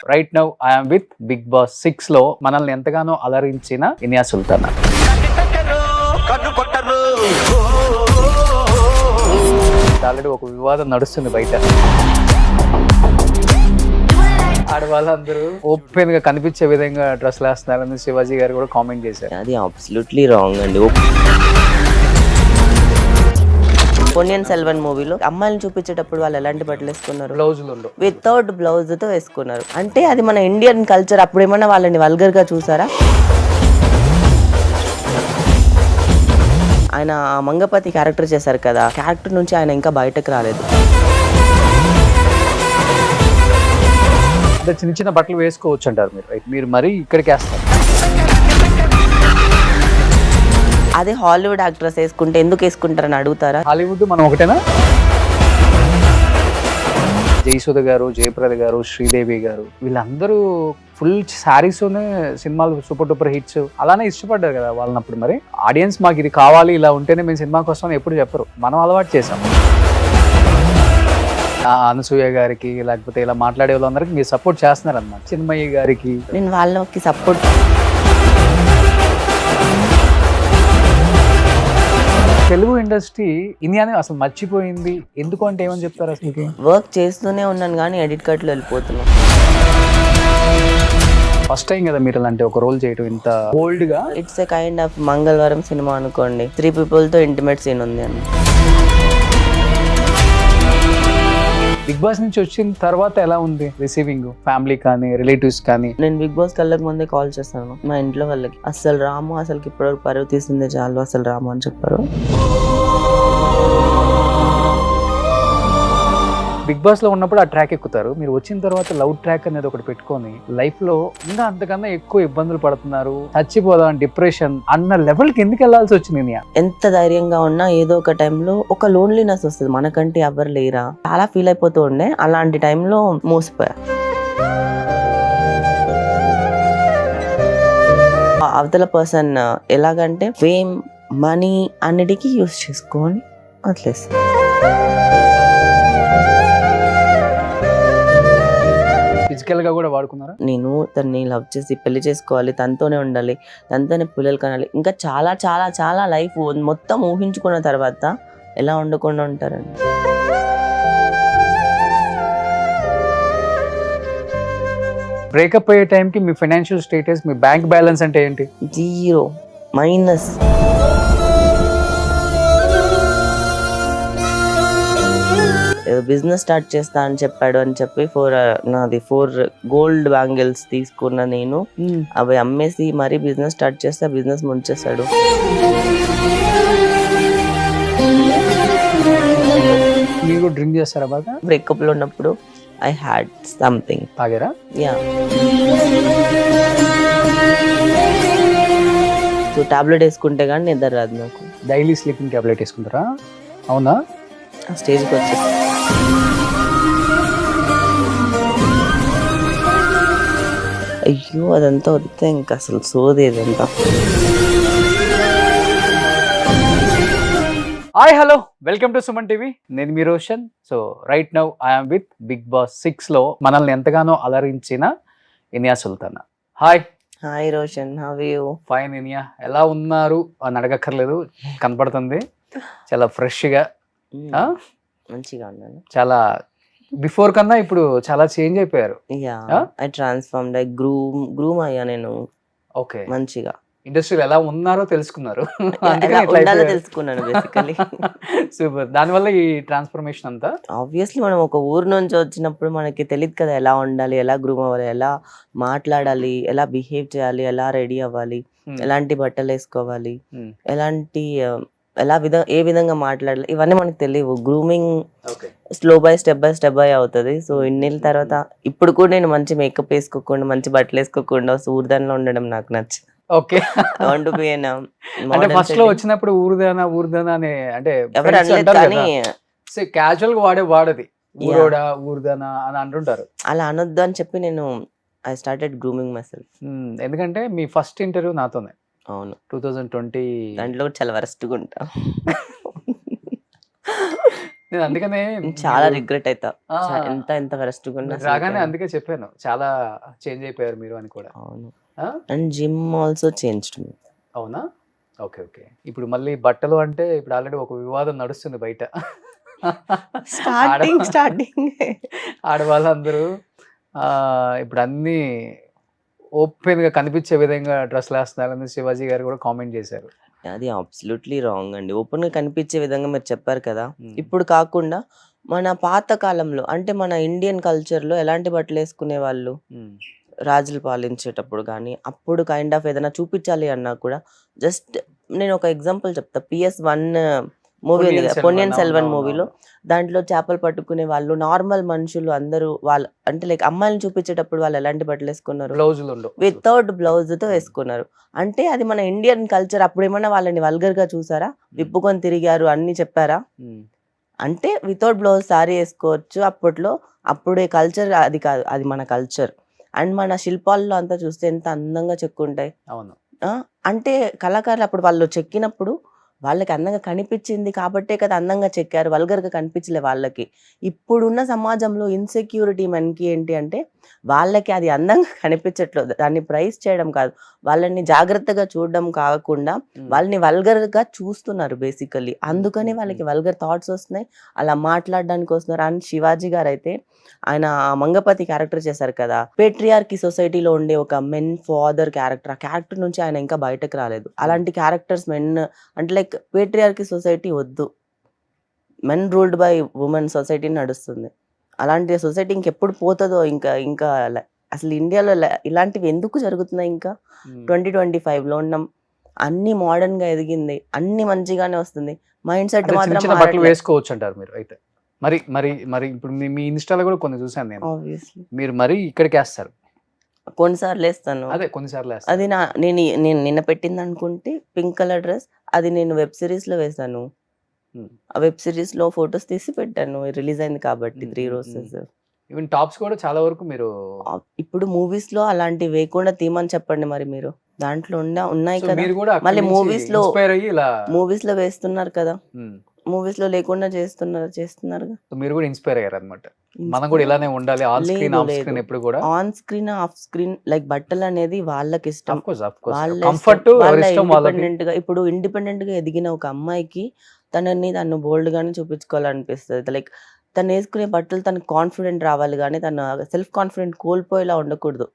Right now I'm with big Boss 6 లో మనల్ని ఎంతగానో అలరించిన ఇనియా సుల్తానా. ఆల్రెడీ ఒక వివాదం నడుస్తుంది బయట. ఆడవాళ్ళందరూ ఓపెన్ గా కనిపించే విధంగా డ్రెస్లు వేస్తున్నారని శివాజీ గారు కూడా కామెంట్ చేశారు. అది అబ్సల్యూట్లీ రాంగ్ అండి. పొన్నియిన్ సెల్వన్ మూవీలో అమ్మాయిని చూపించేటప్పుడు వాళ్ళు ఎలాంటి బట్టలు వేసుకున్నారు? బ్లౌజులు వితౌట్ బ్లౌజ్ తో వేసుకున్నారు. అంటే అది మన ఇండియన్ కల్చర్. అప్పుడు ఏమన్నా వాళ్ళని వల్గర్ గా చూసారా? ఆయన మంగపతి క్యారెక్టర్ చేశారు కదా, క్యారెక్టర్ నుంచి ఆయన ఇంకా బయటకు రాలేదు. అంటే చిన్న చిన్న బట్టలు వేసుకోవచ్చు అంటారు మీరు, రైట్? మీరు మరీ ఇక్కడికి వేస్తారు. అదే హాలీవుడ్ యాక్ట్రెస్ వేసుకుంటే ఎందుకు వేసుకుంటారని అడుగుతారా? హాలీవుడ్ మనం ఒకటేనా? జయసుధ గారు, జయప్రద గారు, శ్రీదేవి గారు వీళ్ళందరూ ఫుల్ శారీస్తోనే సినిమాలు సూపర్ డూపర్ హిట్స్ అలానే ఇష్టపడ్డారు కదా వాళ్ళనప్పుడు. మరి ఆడియన్స్ మాకు ఇది కావాలి, ఇలా ఉంటేనే మేము సినిమాకి వస్తామని ఎప్పుడు చెప్పరు, మనం అలవాటు చేసాం. అనసూయ గారికి లేకపోతే ఇలా మాట్లాడే వాళ్ళందరికీ మీరు సపోర్ట్ చేస్తున్నారు అన్నమాట. చిన్మయ్య గారికి నేను వాళ్ళకి సపోర్ట్. తెలుగు ఇండస్ట్రీ ఇండియాని అసలు మర్చిపోయింది ఎందుకు అంటే ఏమని చెప్తారు? అసలు వర్క్ చేస్తూనే ఉన్నాను కానీ ఎడిట్ కట్లో వెళ్ళిపోతున్నాను. ఫస్ట్ టైం కదా మీరు అలాంటి ఒక రోల్ చేయడం ఇంత బోల్డ్ గా. ఇట్స్ ఎ కైండ్ ఆఫ్ మంగళవారం సినిమా అనుకోండి. 3 people తో ఇంటిమేట్ సీన్ ఉంది అని. బిగ్ బాస్ నుంచి వచ్చిన తర్వాత ఎలా ఉంది రిసీవింగ్? ఫ్యామిలీ కానీ రిలేటివ్స్ కానీ? నేను బిగ్ బాస్ కళ్ళకి ముందే కాల్ చేస్తాను మా ఇంట్లో వాళ్ళకి. అసలు రాము, అసలుకి ఇప్పటివరకు పరువు తీసిందే చాలు, అసలు రాము అని చెప్పారు. బిగ్ బాస్ లో ఉన్నప్పుడు ఆ ట్రాక్ ఎక్కుతారు, మీరు వచ్చిన తర్వాత లవ్ ట్రాక్ అనేది ఒకటి పెట్టుకొని లైఫ్ లో ఇంకా అంతకన్నా ఎక్కువ ఇబ్బందులు పడుతున్నారు, చచ్చిపోదాం డిప్రెషన్ అన్న లెవెల్ కి ఎందుకు వెళ్లాల్సి వచ్చింది? ఎంత ధైర్యంగా ఉన్నా ఏదో ఒక టైంలో ఒక లోన్లీనెస్ వస్తుంది. మనకంటే ఎవరు లేరా చాలా ఫీల్ అయిపోతూ ఉండే. అలాంటి టైంలో మోసపోయా. అవతల పర్సన్ ఎలాగంటే ఫేమ్, మనీ అన్నిటికీ యూస్ చేసుకొని వదిలేసి. ఫిజికల్ గా కూడా వాడుకున్నారా? నేను తనని లవ్ చేసి పెళ్లి చేసుకోవాలి, తనతోనే ఉండాలి, తనతోనే పిల్లలు కనాలి, ఇంకా చాలా చాలా చాలా లైఫ్ మొత్తం ఊహించుకున్న తర్వాత ఎలా ఉండకుండా ఉంటారండి. బ్రేకప్ అయ్యే టైంకి మీ ఫైనాన్షియల్ స్టేటస్, మీ బ్యాంక్ బ్యాలెన్స్ అంటే ఏంటి? 0 మైనస్. బిజినెస్ స్టార్ట్ చేస్తా అని చెప్పాడు అని చెప్పి 4 గోల్డ్ బ్యాంగిల్స్ తీసుకున్న నేను అవి అమ్మేసి మరీ బిజినెస్ స్టార్ట్ చేస్తే బిజినెస్ ముంచేశాడు. మీరు డ్రింక్ చేస్తారా బాగా? బ్రేకప్ లో ఉన్నప్పుడు ఐ హ్యాడ్ సంథింగ్. తాగారా? యా. సో టాబ్లెట్ వేసుకుంటే కానీ నిద్ర రాదు నాకు. డైలీ స్లీపింగ్ టాబ్లెట్ వేసుకుంటారా? అవునా? ఆ స్టేజ్కి వచ్చేసి అయ్యో అదంతా వదిలితే ఇంకా అసలు సోదేదంతా. Hi hello, welcome to Suman TV. నేను మీ Roshan. So right now I'm with big Boss 6 లో మనల్ని ఎంతగానో అలరించిన Iniya Sultana. Hi. Hi Roshan, how are you? Fine Iniya. ఎలా ఉన్నారు అని అడగక్కర్లేదు, కనపడుతుంది చాలా ఫ్రెష్ గా. మంచిగా ఉన్నాను. చాలా బిఫోర్ కన్నా ఇప్పుడు చాలా చేంజ్ అయిపోయారు. Yeah, I transformed, I groom అయ్యా నేను. ఓకే, మంచిగా ఇండస్ట్రీలో ఎలా ఉన్నారో తెలుసుకున్నారు. తెలుసుకున్నాను బేసికలీ. సూపర్. దానివల్ల ఈ ట్రాన్స్ఫర్మేషన్ అంతా. ఆబ్వియస్లీ మనం ఒక ఊరు నుంచి వచ్చినప్పుడు మనకి తెలియదు కదా ఎలా ఉండాలి, ఎలా గ్రూమ్ అవ్వాలి, ఎలా మాట్లాడాలి, ఎలా బిహేవ్ చేయాలి, ఎలా రెడీ అవ్వాలి, ఎలాంటి బట్టలు వేసుకోవాలి, ఎలాంటి ఏ విధంగా మాట్లాడాలి, ఇవన్నీ మనకు తెలియవు. Grooming slow by step by అవుతుంది. సో ఇన్నేళ్ళ తర్వాత ఇప్పుడు కూడా నేను మంచి మేకప్ వేసుకోకుండా, మంచి బట్టలు వేసుకోకుండా ఊర్దాన్లో ఉండడం నాకు నచ్చింది. ఓకే. అంటే ఫస్ట్ లో వచ్చినప్పుడు ఊరుదానా అనే అంటే క్యాజువల్ గా వాడది ఊరోడా ఊరుదానా అని అంటుంటారు. అలా అనొద్దు అని చెప్పి నేను I started grooming my self. ఎందుకంటే మీ ఫస్ట్ ఇంటర్వ్యూ నాతోనే. అవును, 2020 దాంట్లో చాలా వరస్ట్గా ఉంటా. నేను అందుకనే చాలా మీరు రిగ్రెట్ అవుతా. ఆ! ఎంత వరస్ట్ గున్నా మీరు రాగానే అందుకే చెప్పాను. చాలా చేంజ్ అయిపోయారు మీరు అని కూడా. అవును. ఆ! అండ్ జిమ్ ఆల్సో చేంజ్డ్ మీ. అవునా? ఓకే. ఓకే. ఇప్పుడు మళ్ళీ బట్టలు అంటే ఇప్పుడు ఆల్రెడీ ఒక వివాదం నడుస్తుంది బయట. స్టార్టింగ్ ఆడవా స్టార్టింగ్ ఆడవాళ్ళందరూ ఇప్పుడు అన్నీ ఓపెన్‌గా కనిపించే విధంగా డ్రెస్సులేస్తున్నారని శివాజీ గారు కూడా కామెంట్ చేశారు. అది అబ్సల్యూట్‌లీ రాంగ్ అండి. ఓపెన్‌గా కనిపించే విధంగా మీరు చెప్పారు కదా! హ్మ్. ఇప్పుడు కాకుండా మన పాత కాలంలో అంటే మన ఇండియన్ కల్చర్‌లో ఎలాంటి బట్టలేసుకునేవాళ్ళు? హ్మ్. రాజులు పాలించేటప్పుడు గానీ, అప్పుడు కైండ్ ఆఫ్ ఏదైనా చూపించాలి అన్నా కూడా జస్ట్ నేను ఒక ఎగ్జాంపుల్ చెప్తా. 'పీఎస్1' మూవీ ఉంది పొన్నియిన్ కదా! సెల్వన్. 'పొన్నియిన్ సెల్వన్' మూవీలో అవునవునవును. దాంట్లో చేపలు పట్టుకునే వాళ్ళు నార్మల్ మనుషులు అందరూ వాళ్ళు అంటే లైక్ అమ్మాయిలని చూపించేటప్పుడు వాళ్ళు ఎలాంటి బట్టలేసుకున్నారు? బ్లౌజులుండవు అసలు. వితౌట్ బ్లౌజ్‌తో హ్మ్. వేసుకున్నారు. అంటే అది మన ఇండియన్ కల్చర్. అప్పుడేమన్నా వాళ్ళని వల్గర్‌గా చూసారా? హ్మ్. విప్పుకొని తిరిగారు అన్నీ చెప్పారా? హ్మ్. అంటే వితౌట్ బ్లౌజ్ సారీ ఏసుకోవచ్చు అప్పట్లో. అప్పుడే కల్చర్ అది కాదు. అది మన కల్చర్. అండ్ మన శిల్పాల్లో అంతా చూస్తే ఎంత అందంగా చెక్కుంటాయి. అవును. ఆ! అంటే కళాకారులు అప్పుడు వాళ్ళు చెక్కినప్పుడు వాళ్ళకి అందంగా కనిపించింది కాబట్టే కదా అందంగా చెక్కారు. వల్గర్‌గా కనిపించలే వాళ్ళకి. ఇప్పుడున్న సమాజంలో ఇన్‌సెక్యూరిటీ మెన్‌కి ఏంటి అంటే వాళ్ళకి అది అందంగా కనిపించట్లేదు. దాన్ని ప్రైజ్ చేయడం కాదు. వాళ్ళని జాగ్రత్తగా చూడడం కాకుండా హ్మ్. వాళ్ళని వల్గర్‌గా చూస్తున్నారు బేసికల్లీ. హ్మ్. అందుకని హ్మ్. వాళ్ళకి హ్మ్. వల్గర్ థాట్స్ వస్తున్నాయి. అలా మాట్లాడడానికి వస్తున్నారు. అండ్ శివాజీ గారైతే ఆయన మంగపతి క్యారెక్టర్ చేశారు కదా! పేట్రియార్కీ సొసైటీలో ఉండే ఒక మెన్ ఫాదర్ క్యారెక్టర్. ఆ క్యారెక్టర్ నుంచి ఆయన ఇంకా బయటకి రాలేదు. హ్మ్. అలాంటి క్యారెక్టర్స్ అంటే లైక్ పేట్రియార్కీ సొసైటీ వద్దు. Men ruled by women society నడుస్తుంది. అలాంటి సొసైటీ ఇంకెప్పుడు పోతదో ఇంకా ఇంకా అసలు ఇండియాలో ఇలాంటివి ఎందుకు జరుగుతున్నాయి ఇంకా? హ్మ్. 2025లో ఉన్నాం. అన్నీ మోడర్న్‌గా ఎదిగింది. అన్నీ మంచిగానే వస్తుంది. మైండ్ సెట్ అంటే చిన్న మాత్రం చిన్న బట్టలు మారట్లే. వేసుకోవచ్చంటారు మీరు అయితే. మరి మరి మరి ఇప్పుడు మీ మీ ఇన్‌స్టా‌లో కూడా కొన్ని చూసాను నేను. ఆబ్వియస్లీ. మీరు మరీ ఇక్కడికేస్తారు. కొన్ని సార్లేస్తాను. అదే కొన్ని సార్లేస్తారు. అది నేను నిన్న పెట్టిందనుకుంటే పింక్ కలర్ డ్రెస్. అది నేను వెబ్ సీరీస్‌లో వేశాను. హ్మ్. ఆ వెబ్ సీరీస్‌లో ఫోటోస్ తీసి పెట్టాను. రిలీజ్ అయింది కాబట్టి హ్మ్. 'త్రీ హ్మ్. హ్మ్. రోసెస్.' ఈవెన్ టాప్స్ కూడా చాలా వరకు మీరు ఇప్పుడు మూవీస్‌లో అలాంటివి వేయకుండా తీయమని చెప్పండి మరి మీరు. దాంట్లో ఉన్నాయి సో, కదా! మీరు కూడా అక్కడి మళ్ళీ నుంచి మూవీస్‌లో ఇన్‌స్పైర్ అయ్యి ఇలా మూవీస్‌లో వేస్తున్నారు కదా! హ్మ్. మూవీస్‌లో లేకుండా చేస్తున్నారుగా. సో, మీరు కూడా ఇన్‌స్పైర్ అయ్యారన్నమాట. మనం కూడా ఇన్‌స్పైర్ ఇలానే ఉండాలి. ఆన్ స్క్రీన్, లేదు. ఆఫ్ లేదు. స్క్రీన్ ఎప్పుడు కూడా on screen, off screen like బట్టలనేది వాళ్ళకిష్టం. Of course, of course. వాళ్ళ ఇష్టం. కంఫర్ట్ వాళ్ళ ఎవరిష్టం వాళ్ళకి. ఇండిపెండెంట్‌గా ఎదిగిన ఒక అమ్మాయికి తను బోల్డ్‌గానే చూపించుకోవాలనిపిస్తది. లైక్ తనేసుకునే బట్టలు తనకు కాన్ఫిడెంట్ రావాలి గానీ, తను సెల్ఫ్ కాన్ఫిడెంట్ కోల్పోయేలా ఉండకూడదు.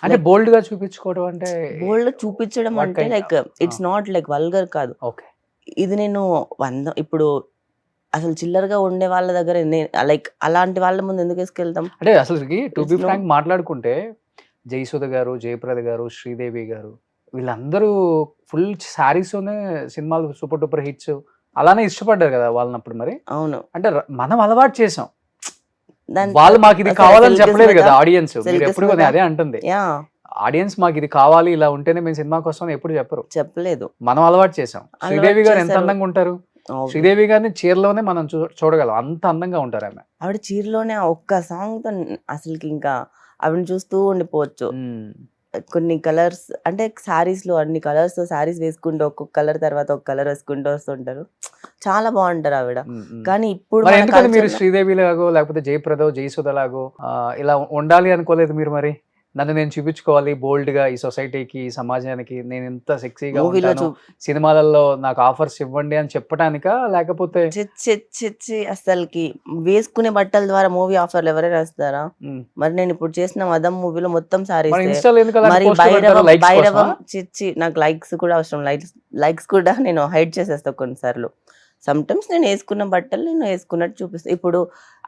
అంటే లైక్ బోల్డ్‌గా చూపించుకోవడం అంటే బోల్డ్‌గా చూపించడం వాట్ అంటే కైండ్ లైక్ ఆ! ఇట్స్ నాట్ లైక్ వల్గర్ కాదు. ఓకే. ఇది నేను ఇప్పుడు అసలు చిల్లరగా ఉండే వాళ్ళ దగ్గర లైక్ అలాంటి వాళ్ళ ముందు ఎందుకేసుకెళ్తాం? అంటే అసలకి to be it's no frank మాట్లాడుకుంటే 'జయసుధ' గారు, 'జయప్రద' గారు, 'శ్రీదేవి' గారు వీళ్ళందరూ ఫుల్ శారీస్‌తోనే సినిమాలు సూపర్ డూపర్ హిట్స్ అలానే ఇష్టపడ్డారు కదా! వాళ్ళనప్పుడు మరి. అవును. అంటే మనం అలవాటు చేసాం. దాని వాళ్ళు మాకిది సరే కావాలని 'సిల్క్ చెప్పలేదు స్మిత', కదా! ఆడియన్స్. 'సిల్క్ మీరెప్పుడు స్మిత' అదే అంటుంది. యాహ్! ఆడియన్స్ మాకిది కావాలి, ఇలా ఉంటేనే మేము సినిమాకొస్తామని ఎప్పుడు చెప్పరు. చెప్పలేదు. మనం అలవాటు చేసాం. అలవాటు శ్రీదేవి గారు ఎంత చేశారు. అందంగా ఉంటారు. ఆబ్వియస్. శ్రీదేవి గారిని చీరలోనే మనం చూడగలం. అంత అందంగా ఉంటారామె. ఆవిడ చీరలోనే ఆ ఒక్క సాంగ్‌తో అసలకింకా ఆవిడని చూస్తూ ఉండిపోవచ్చు. హ్మ్. కొన్ని కలర్స్ అంటే శారీస్‌లో అన్ని కలర్స్‌తో శారీస్ వేసుకుంటూ ఒక్కొక్క కలర్ తర్వాత ఒక కలర్ వేసుకుంటూ వస్తుంటారు. చాలా బావుంటారావిడ. హ్మ్. హ్మ్. కానీ ఇప్పుడు మన మరెందుకని మీరు కల్చర్‌లో 'శ్రీదేవి' లాగో లేకపోతే 'జయప్రదో', 'జయసుధ' లాగో ఇలా ఉండాలి అనుకోలేదు మీరు మరి? నన్ను నేను చూపించుకోవాలి బోల్డ్‌గా ఈ సొసైటీకి, ఈ సమాజానికి నేనింత సెక్సీగా మూవీలో ఉంటాను. సినిమాలలో నాకు ఆఫర్స్ ఇవ్వండి అని చెప్పటానికా? లేకపోతే ఛీ! ఛీ! ఛీ! ఛీ! అస్సలకి వేసుకునే బట్టల ద్వారా మూవీ ఆఫర్‌లు ఎవరైనా ఇస్తారు? హ్మ్. మరి నేనిప్పుడు చేసిన 'మదం' మూవీలో మొత్తం మరి శారీసే. ఇన్‌స్టాలో ఎందుకు అలాంటి మరి పోస్ట్‌లు పెడతారు లైక్స్ కోసమా? 'భైరవం' ఛీ! ఛీ! నాకు లైక్స్ కూడా అవసరం. లైక్స్ కూడా నేను హైడ్ చేసేస్తా కొన్నిసార్లు. సమ్‌టైమ్స్ నేనేసుకున్న బట్టలు నేను ఏసుకున్నట్టు చూపిస్తా. ఇప్పుడు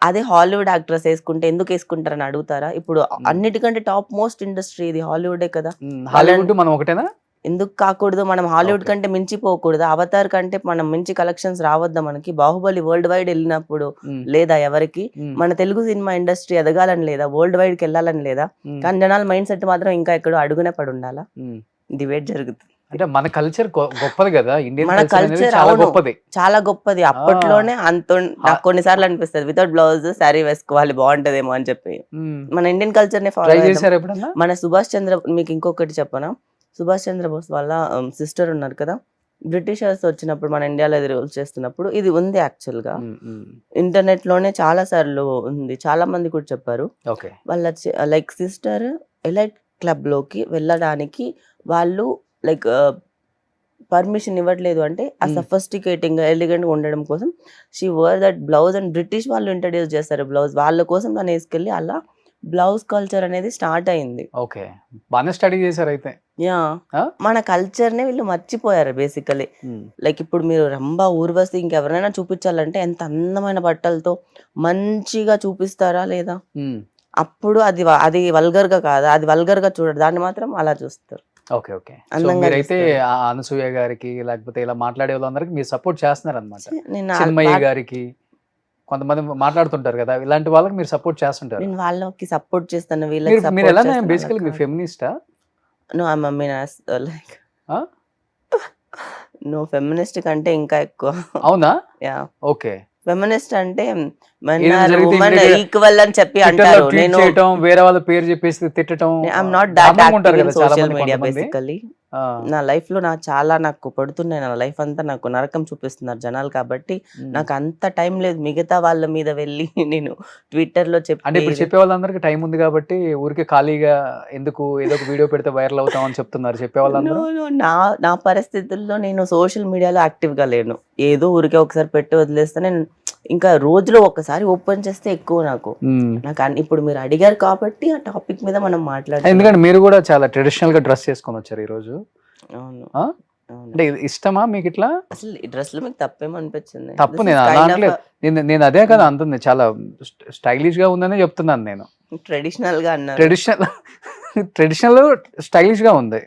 అదే హాలీవుడ్ యాక్టర్స్ ఏసుకుంటే ఎందుకేసుకుంటారని అడుగుతారా? ఇప్పుడు హ్మ్. అన్నిటికంటే టాప్ మోస్ట్ ఇండస్ట్రీ ఇది హాలీవుడే కదా! హ్మ్. వాళ్ళని హాలీవుడ్ మనం ఒకటేనా? ఎందుకు కాకూడదు? మనం హాలీవుడ్ ఓకే. కంటే మించిపోకూడదా? 'అవతార్' కంటే మనం మించి కలెక్షన్స్ రావద్దా మనకి? 'బాహుబలి' వరల్డ్ వైడ్ ఎళ్ళినప్పుడు హ్మ్. లేదా ఎవరికీ? హ్మ్. మన తెలుగు సినిమా ఇండస్ట్రీ ఎదగాలని లేదా? వరల్డ్ వైడ్‌కెళ్ళాలని లేదా? హ్మ్. కానీ జనాల మైండ్ సెట్ మాత్రం ఇంకా ఎక్కడో అడుగున పడుండాలా? హ్మ్. డిబేట్ జరుగుతుంది. అంటే మన కల్చర్ గొప్పది గదా! ఇండియన్ మన కల్చర్ అనేది కల్చర్ చాలా అవును. గొప్పది. చాలా గొప్పది. ఆ! అప్పట్లోనే హ నాకు కొన్ని సార్లు అనిపిస్తది. వితౌట్ బ్లౌజ్ శారీ వేసుకోవాలి బావుంటదేమో అని చెప్పి. హ్మ్. మన ఇండియన్ కల్చర్‌నే ట్రై ఫాలో అయిదాం. చేసారా ఎప్పుడన్నా? మన 'సుభాష్ చంద్ర' మీకు ఇంకొకటి చెప్పనా? 'సుభాష్ చంద్ర బోస్' వాళ్ళ సిస్టర్ ఉన్నారు కదా! బ్రిటిషర్స్ వచ్చినప్పుడు మన ఇండియాలో ఇది రూల్స్ చేస్తున్నప్పుడు ఇది ఉంది యాక్చువల్గా. ఇంటర్నెట్ లోనే చాలా సార్లు ఉంది, చాలా మంది కూడా చెప్పారు. ఓకే. వాళ్ళ లైక్ సిస్టర్ ఎలైట్ క్లబ్ లోకి వెళ్ళడానికి వాళ్ళు లైక్ పర్మిషన్ ఇవ్వట్లేదు అంటే ఆ సఫిస్టికేటింగ్ ఎలిగెంట్ ఉండడం కోసం she wear that blouse and British వాళ్ళు ఇంట్రడ్యూస్ చేస్తారు బ్లౌజ్, వాళ్ళ కోసం నన్ను వేసుకెళ్ళి అలా బ్లౌజ్ కల్చర్ అనేది స్టార్ట్ అయింది. ఓకే, బాగానే స్టడీ చేశారు అయితే. యా, మన కల్చర్ నే వీళ్ళు మర్చిపోయారు బేసికలీ. లైక్ ఇప్పుడు మీరు రంభ, ఊర్వశి ఇంకెవరైనా చూపించాలంటే ఎంత అందమైన బట్టలతో మంచిగా చూపిస్తారా లేదా? అప్పుడు అది వల్గర్ గా కాదా, అది వల్గర్ గా చూడరు, దాన్ని మాత్రం అలా చూస్తారు. Okay okay. సో మీరైతే ఆ అనసూయ గారికి లేకపోతే ఇలా మాట్లాడే వాళ్ళందరికి మీరు సపోర్ట్ చేస్తున్నారు అనమాట. చిన్మయ్య గారికి కొంతమంది మాట్లాడుతుంటారు కదా, ఇలాంటి వాళ్ళకి మీరు సపోర్ట్ చేస్తుంటారు. నేను వాళ్ళకి సపోర్ట్ చేస్తాను, వీళ్ళకి మీరు సపోర్ట్ ఎలా చేస్తాను. బేసికల్లీ మీరు ఫెమినిస్టా? No, I mummy like no, feminist కంటే ఇంకా ఎక్కువ. అవునా? Yeah, okay. ఫెమినిస్ట్ అంటే ఈక్వల్ అని చెప్పి అంటారు. నేను వేరే వాళ్ళ పేరు చెప్పేసి తిట్టడం, I'm not that active in social media basically. నా లైఫ్ లో నాకు పడుతున్నాయి, నా లైఫ్ అంతా నాకు నరకం చూపిస్తున్నారు జనాలు, కాబట్టి నాకు అంత టైం లేదు మిగతా వాళ్ళ మీద వెళ్ళి నేను ట్విట్టర్ లో అంటే ఇప్పుడు చెప్పే వాళ్ళందరికి టైం ఉంది కాబట్టి ఊరికే ఖాళీగా ఎందుకు ఏదో ఒక వీడియో పెడితే వైరల్ అవుతాం అని చెప్తున్నారు చెప్పే వాళ్ళందరూ. నా పరిస్థితుల్లో నేను సోషల్ మీడియాలో యాక్టివ్ గా లేను, ఏదో ఊరికే ఒకసారి పెట్టి వదిలేస్తే నేను ఇంకా రోజులో ఒకసారి ఓపెన్ చేస్తే ఎక్కువ నాకు ఇప్పుడు మీరు అడిగారు కాబట్టి ఆ టాపిక్ మీద మనం మాట్లాడాలి. ఎందుకంటే మీరు కూడా చాలా ట్రెడిషనల్ గా డ్రెస్ చేసుకొని వచ్చారు ఈ రోజు. అవును, అంటే ఇష్టమా మీకు ఇట్లా? అసలు ఈ డ్రెస్ లో మీకు తప్పేమనిపించింది? తప్పు నేను అనట్లేదు, నేను అదే కదా అంటుంది, చాలా స్టైలిష్ గా ఉందని చెప్తున్నాను నేను. ట్రెడిషనల్ గా అన్నారు. ట్రెడిషనల్ స్టైలిష్ గా ఉంది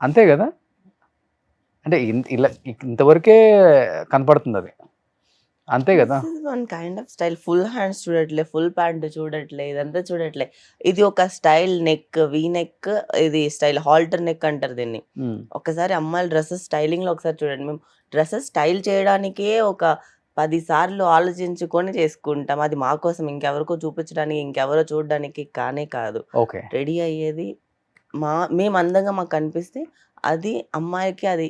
అంతే కదా, అంటే ఇలా ఇంతవరకే కనపడుతుంది అది, అంతే కదా. One kind of style, full hands చూడట్లే, ఫుల్ ప్యాంట్ చూడట్లే, ఇదంతా చూడట్లే, ఇది ఒక స్టైల్. నెక్ వీ నెక్, ఇది స్టైల్ హాల్టర్ నెక్ అంటారు దీన్ని. ఒకసారి అమ్మాయిల డ్రెస్సెస్ స్టైలింగ్ లో ఒకసారి చూడండి. మేము డ్రెస్సెస్ స్టైల్ చేయడానికే ఒక 10 సార్లు ఆలోచించుకొని చేసుకుంటాం, అది మా కోసం, ఇంకెవరికో చూపించడానికి, ఇంకెవరో చూడడానికి కానే కాదు. ఓకే, రెడీ అయ్యేది మేము అందంగా మాకు కనిపిస్తే అది అమ్మాయికి అది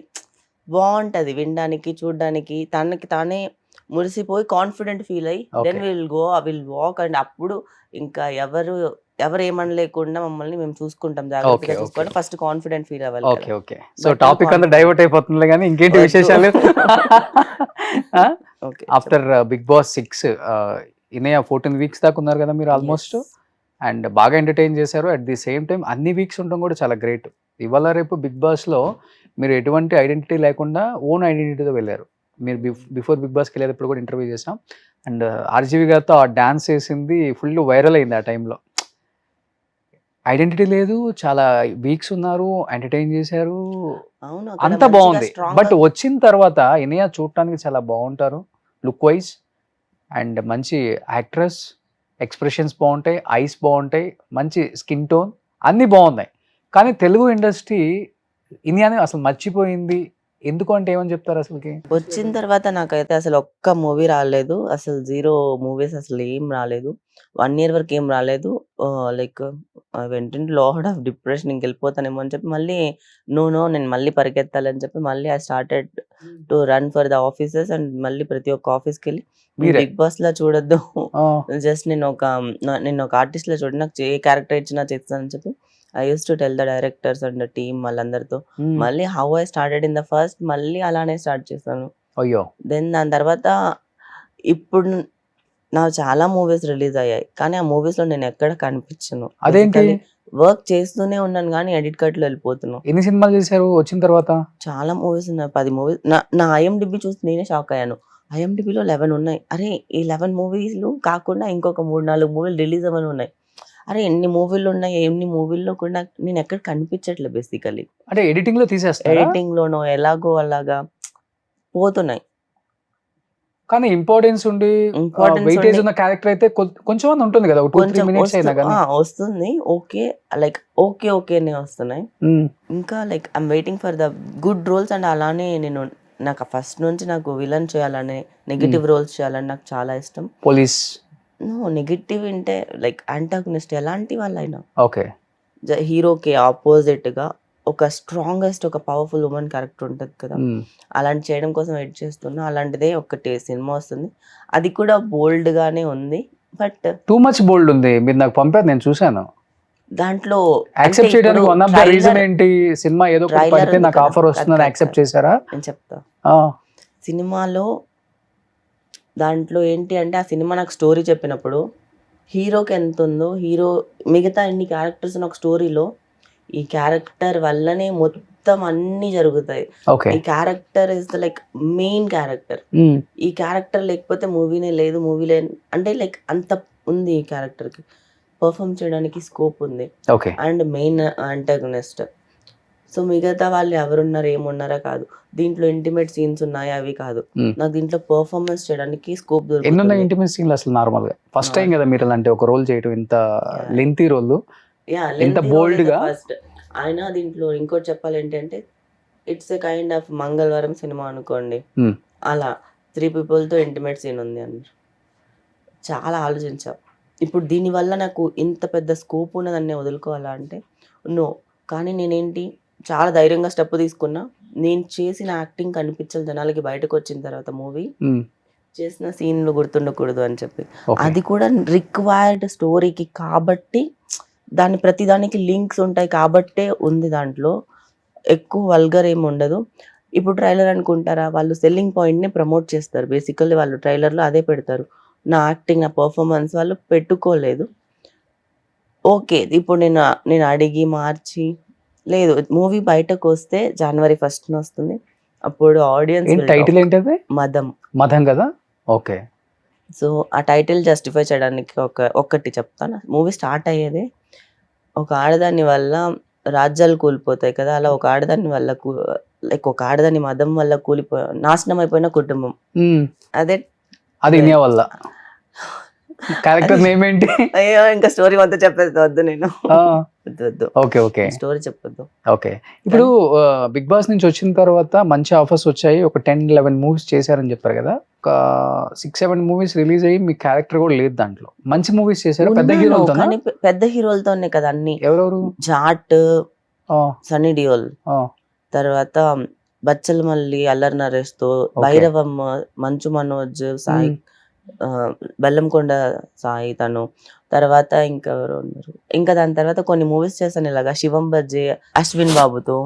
బాగుంటది వినడానికి, చూడడానికి, తనకి తానే మురిసిపోయి కాన్ఫిడెంట్ ఫీల్ అయ్యి దెన్ విల్ వాక్. అండ్ అప్పుడు ఇంకా ఎవరు ఏమనలేకుండా మమ్మల్ని మేము చూసుకుంటాం, జాగ్రత్తగా చూసుకోవాలి. ఫస్ట్ కాన్ఫిడెంట్ ఫీల్ అవ్వాలి. Okay okay. సో టాపిక్ అంతా డైవర్ట్ అయిపోతుంది కానీ ఇంకేంటి విశేషాలు? After Big Boss 6 Inaya 14 weeks దాకా ఉన్నారు కదా మీరు ఆల్మోస్ట్, అండ్ బాగా ఎంటర్టైన్ చేశారు. అట్ ది సేమ్ టైం అన్ని వీక్స్ ఉండడం కూడా చాలా గ్రేట్. ఇవాళ రేపు బిగ్ బాస్లో మీరు ఎటువంటి ఐడెంటిటీ లేకుండా ఓన్ ఐడెంటిటీతో వెళ్ళారు. మీరు బిఫోర్ బిగ్ బాస్కి వెళ్ళేటప్పుడు కూడా ఇంటర్వ్యూ చేసాం, అండ్ ఆర్జీవి గారితో ఆ డాన్స్ చేసింది ఫుల్ వైరల్ అయింది ఆ టైంలో. ఐడెంటిటీ లేదు, చాలా వీక్స్ ఉన్నారు, ఎంటర్టైన్ చేశారు, అంత బాగుంది. బట్ వచ్చిన తర్వాత ఇనయ చూడటానికి చాలా బాగుంటారు లుక్ వైజ్, అండ్ మంచి యాక్ట్రెస్, ఎక్స్ప్రెషన్స్ బాగుంటాయి, ఐస్ బాగుంటాయి, మంచి స్కిన్ టోన్, అన్నీ బాగున్నాయి. కానీ తెలుగు ఇండస్ట్రీ ఇనియాని అసలు మర్చిపోయింది ఎందుకు అంటే ఏమని చెప్తారు? అసలుకి వచ్చిన తర్వాత నాకైతే అసలు ఒక్క మూవీ రాలేదు, అసలు 0 మూవీస్ అసలు ఏం రాలేదు, 1 year వరకు ఏం రాలేదు. లైక్ వెంటనే లాడ్ ఆఫ్ డిప్రెషన్, ఇంకెళ్ళిపోతానేమో అని చెప్పి మళ్ళీ నేను మళ్ళీ పరిగెత్తాలని చెప్పి మళ్ళీ I started to run for the offices. And మళ్ళీ ప్రతి ఒక్క ఆఫీస్కి వెళ్ళి బిగ్ బాస్ లా చూడొద్దు, జస్ట్ నేను ఒక ఆర్టిస్ట్ లా చూడండి, నాకు ఏ క్యారెక్టర్ ఇచ్చినా చేస్తానని చెప్పి I use to tell the directors and the team వాళ్ళందరితో. మళ్ళీ how I started in the first, మళ్ళీ అలానే స్టార్ట్ చేస్తాను. అయ్యో, దెన్ దాని తర్వాత ఇప్పుడు నా చాలా మూవీస్ రిలీజ్ అయ్యాయి, కానీ ఆ మూవీస్ లో నేను ఎక్కడ కనిపించను. అదేంటి? వర్క్ చేస్తూనే ఉన్నాను కానీ ఎడిట్ కట్ లో వెళ్ళిపోతున్నాను. ఎన్ని సినిమాలు చేశారు వచ్చిన తర్వాత? చాలా మూవీస్ ఉన్నాయి, 10 మూవీస్. నా ఐఎండిబి చూసి నేనే షాక్ అయ్యాను. ఐఎండిబిలో 11 ఉన్నాయి. అరే ఈ 11 మూవీలు కాకుండా ఇంకొక 3-4 మూవీలు రిలీజ్ అవ్వని ఉన్నాయి. అరే ఎన్ని మూవీలు ఉన్నాయి, ఎన్ని మూవీల్లో కూడా నేను ఎక్కడ కనిపించట్లేదు బేసికలీ. అంటే ఎడిటింగ్ లో తీసేస్తారు, ఎడిటింగ్ లోనో ఎలాగో అలాగా పోతున్నాయి. కానీ ఇంపార్టెన్స్ ఉండి వెయిటేజ్ ఉన్న క్యారెక్టర్ అయితే కొంచెం ఉంటుంది కదా, 2-3 minutes అయినా కానీ వస్తుంది. ఓకే, లైక్ ఓకేనే వస్తున్నాయి. ఇంకా like I'm waiting for the good roles. And అలానే నాకు ఫస్ట్ నుంచి నాకు విలన్ చేయాలని, నెగిటివ్ రోల్స్ చేయాలని నాకు చాలా ఇష్టం. పోలీస్ నెగిటివ్ అంటే లైక్ యాంటాగనిస్ట్ ఎలాంటి వాళ్ళైనా ఓకే, హీరోకి ఆపోజిట్ గా ఒక స్ట్రాంగెస్ట్ ఒక పవర్ఫుల్ ఉమెన్ క్యారెక్టర్ ఉంటుంది కదా, అలాంటి చేయడం కోసం వెయిట్ చేస్తున్నా. అలాంటిదే ఒకటి సినిమా వస్తుంది, అది కూడా బోల్డ్ గానే ఉంది. బట్ టూ మచ్ బోల్డ్ ఉంది. మీరు నాకు పంపారు, నేను చూశాను. దాంట్లో యాక్సెప్ట్ చేయడానికి వన్ ఆఫ్ ద రీజన్ ఏంటి? సినిమా ఏదో ఒకటి Trailer పడితే ఉంది నాకు కదా, ఆఫర్ వస్తుందని కాదు, యాక్సెప్ట్ కాదు. చేశారా? నేను చెప్తా. సినిమాలో దాంట్లో ఏంటి అంటే, ఆ సినిమా నాకు స్టోరీ చెప్పినప్పుడు హీరోకి ఎంత ఉందో, హీరో మిగతా ఇన్ని క్యారెక్టర్స్ ఒక స్టోరీలో ఈ క్యారెక్టర్ వల్లనే మొత్తం అన్ని జరుగుతాయి. ఓకే. ఈ character is the like main character. ఈ క్యారెక్టర్ లేకపోతే మూవీనే లేదు, మూవీలే అంటే లైక్ అంత ఉంది ఈ క్యారెక్టర్ కి. పర్ఫామ్ చేయడానికి స్కోప్ ఉంది. ఓకే. And main అంటాగనిస్ట్. సో మిగతా వాళ్ళు ఎవరున్నారు ఏమున్నారా కాదు, దీంట్లో ఇంటిమేట్ సీన్స్ ఉన్నాయి అవి కాదు, నాకు దీంట్లో పర్ఫార్మెన్స్ చేయడానికి స్కోప్ ఎన్ని దొరుకుతుంది. ఉన్నాయి ఇంటిమేట్ సీన్లు అసలు? నార్మల్ గా ఫస్ట్ టైం కదా మీరు అలాంటి ఒక రోల్ చేయటం, ఇంత లెంతీ రోల్, ఎంత bold గా. ఫస్ట్ ఆయన దీంట్లో ఇంకోటి చెప్పాలి ఏంటంటే, ఇట్స్ ఎ కైండ్ ఆఫ్ మంగళవారం సినిమా అనుకోండి, అలా 3 people తో ఇంటిమేట్ సీన్ ఉంది అన్నారు. చాలా ఆలోచించా, ఇప్పుడు దీనివల్ల నాకు ఇంత పెద్ద స్కోప్ ఉన్నదాన్ని వదులుకోవాలా అంటే నో. కానీ నేనేంటి చాలా ధైర్యంగా స్టెప్ తీసుకున్నా. నేను చేసిన యాక్టింగ్ కనిపించాలి జనాలకి బయటకు వచ్చిన తర్వాత, మూవీ చేసిన సీన్లు గుర్తుండకూడదు అని చెప్పి. అది కూడా రిక్వైర్డ్ స్టోరీకి కాబట్టి, దాని ప్రతిదానికి లింక్స్ ఉంటాయి కాబట్టే ఉంది దాంట్లో. ఎక్కువ వల్గర్ ఏమి ఉండదు. ఇప్పుడు ట్రైలర్ అనుకుంటారా, వాళ్ళు సెల్లింగ్ పాయింట్ని ప్రమోట్ చేస్తారు. బేసికల్లీ వాళ్ళు ట్రైలర్లో అదే పెడతారు. నా యాక్టింగ్, నా పర్ఫార్మెన్స్ వాళ్ళు పెట్టుకోలేదు. ఓకే, ఇప్పుడు నేను అడిగి మార్చి లేదు. మూవీ బయటకు వస్తే January 1st వస్తుంది. అప్పుడు ఆడియన్స్ టైటిల్ ఏంటది? మదం. మదం కదా. ఓకే. సో ఆ టైటిల్ జస్టిఫై చేయడానికి ఒక్కటి చెప్తాను. మూవీ స్టార్ట్ అయ్యేదే ఒక ఆడదాని వల్ల రాజ్యాలు కూలిపోతాయి కదా, అలా ఒక ఆడదాని వల్ల లైక్ ఒక ఆడదాని మదం వల్ల నాశనం అయిపోయిన కుటుంబం. అదే అది ఇనియా వల్ల క్యారెక్టర్ నేమ్ ఏంటి? అయ్యో, ఇంకా స్టోరీ మొత్తం చెప్పేది వద్దు, నేను వద్దు. ఓకే. ఓకే. స్టోరీ చెప్పొద్దు. ఓకే. ఇప్పుడు బిగ్ బాస్ నుంచి వచ్చిన తర్వాత మంచి ఆఫర్స్ వచ్చాయి. ఒక 10-11 మూవీస్ చేశారని చెప్పారు కదా. ఒక 6-7 మూవీస్ రిలీజ్ అయ్యి మీ క్యారెక్టర్ కూడా లేదు దాంట్లో. మంచి మూవీస్ చేశారు పెద్ద హీరోలతో. కానీ పెద్ద హీరోలతోనే కదా అన్ని. ఎవరెవరు? జాట్, సన్నీ డియోల్, తర్వాత బచ్చల మల్లి, అల్లరి నరేష్ తో, భైరవమ్మ, మంచు మనోజ్, సాయి, బెల్లంకొండ సాయి తను, తర్వాత ఇంకెవరు ఉన్నారు. ఇంకా దాని తర్వాత కొన్ని మూవీస్ చేశాను ఇలాగా, శివం బజ్జే, అశ్విన్ బాబుతో,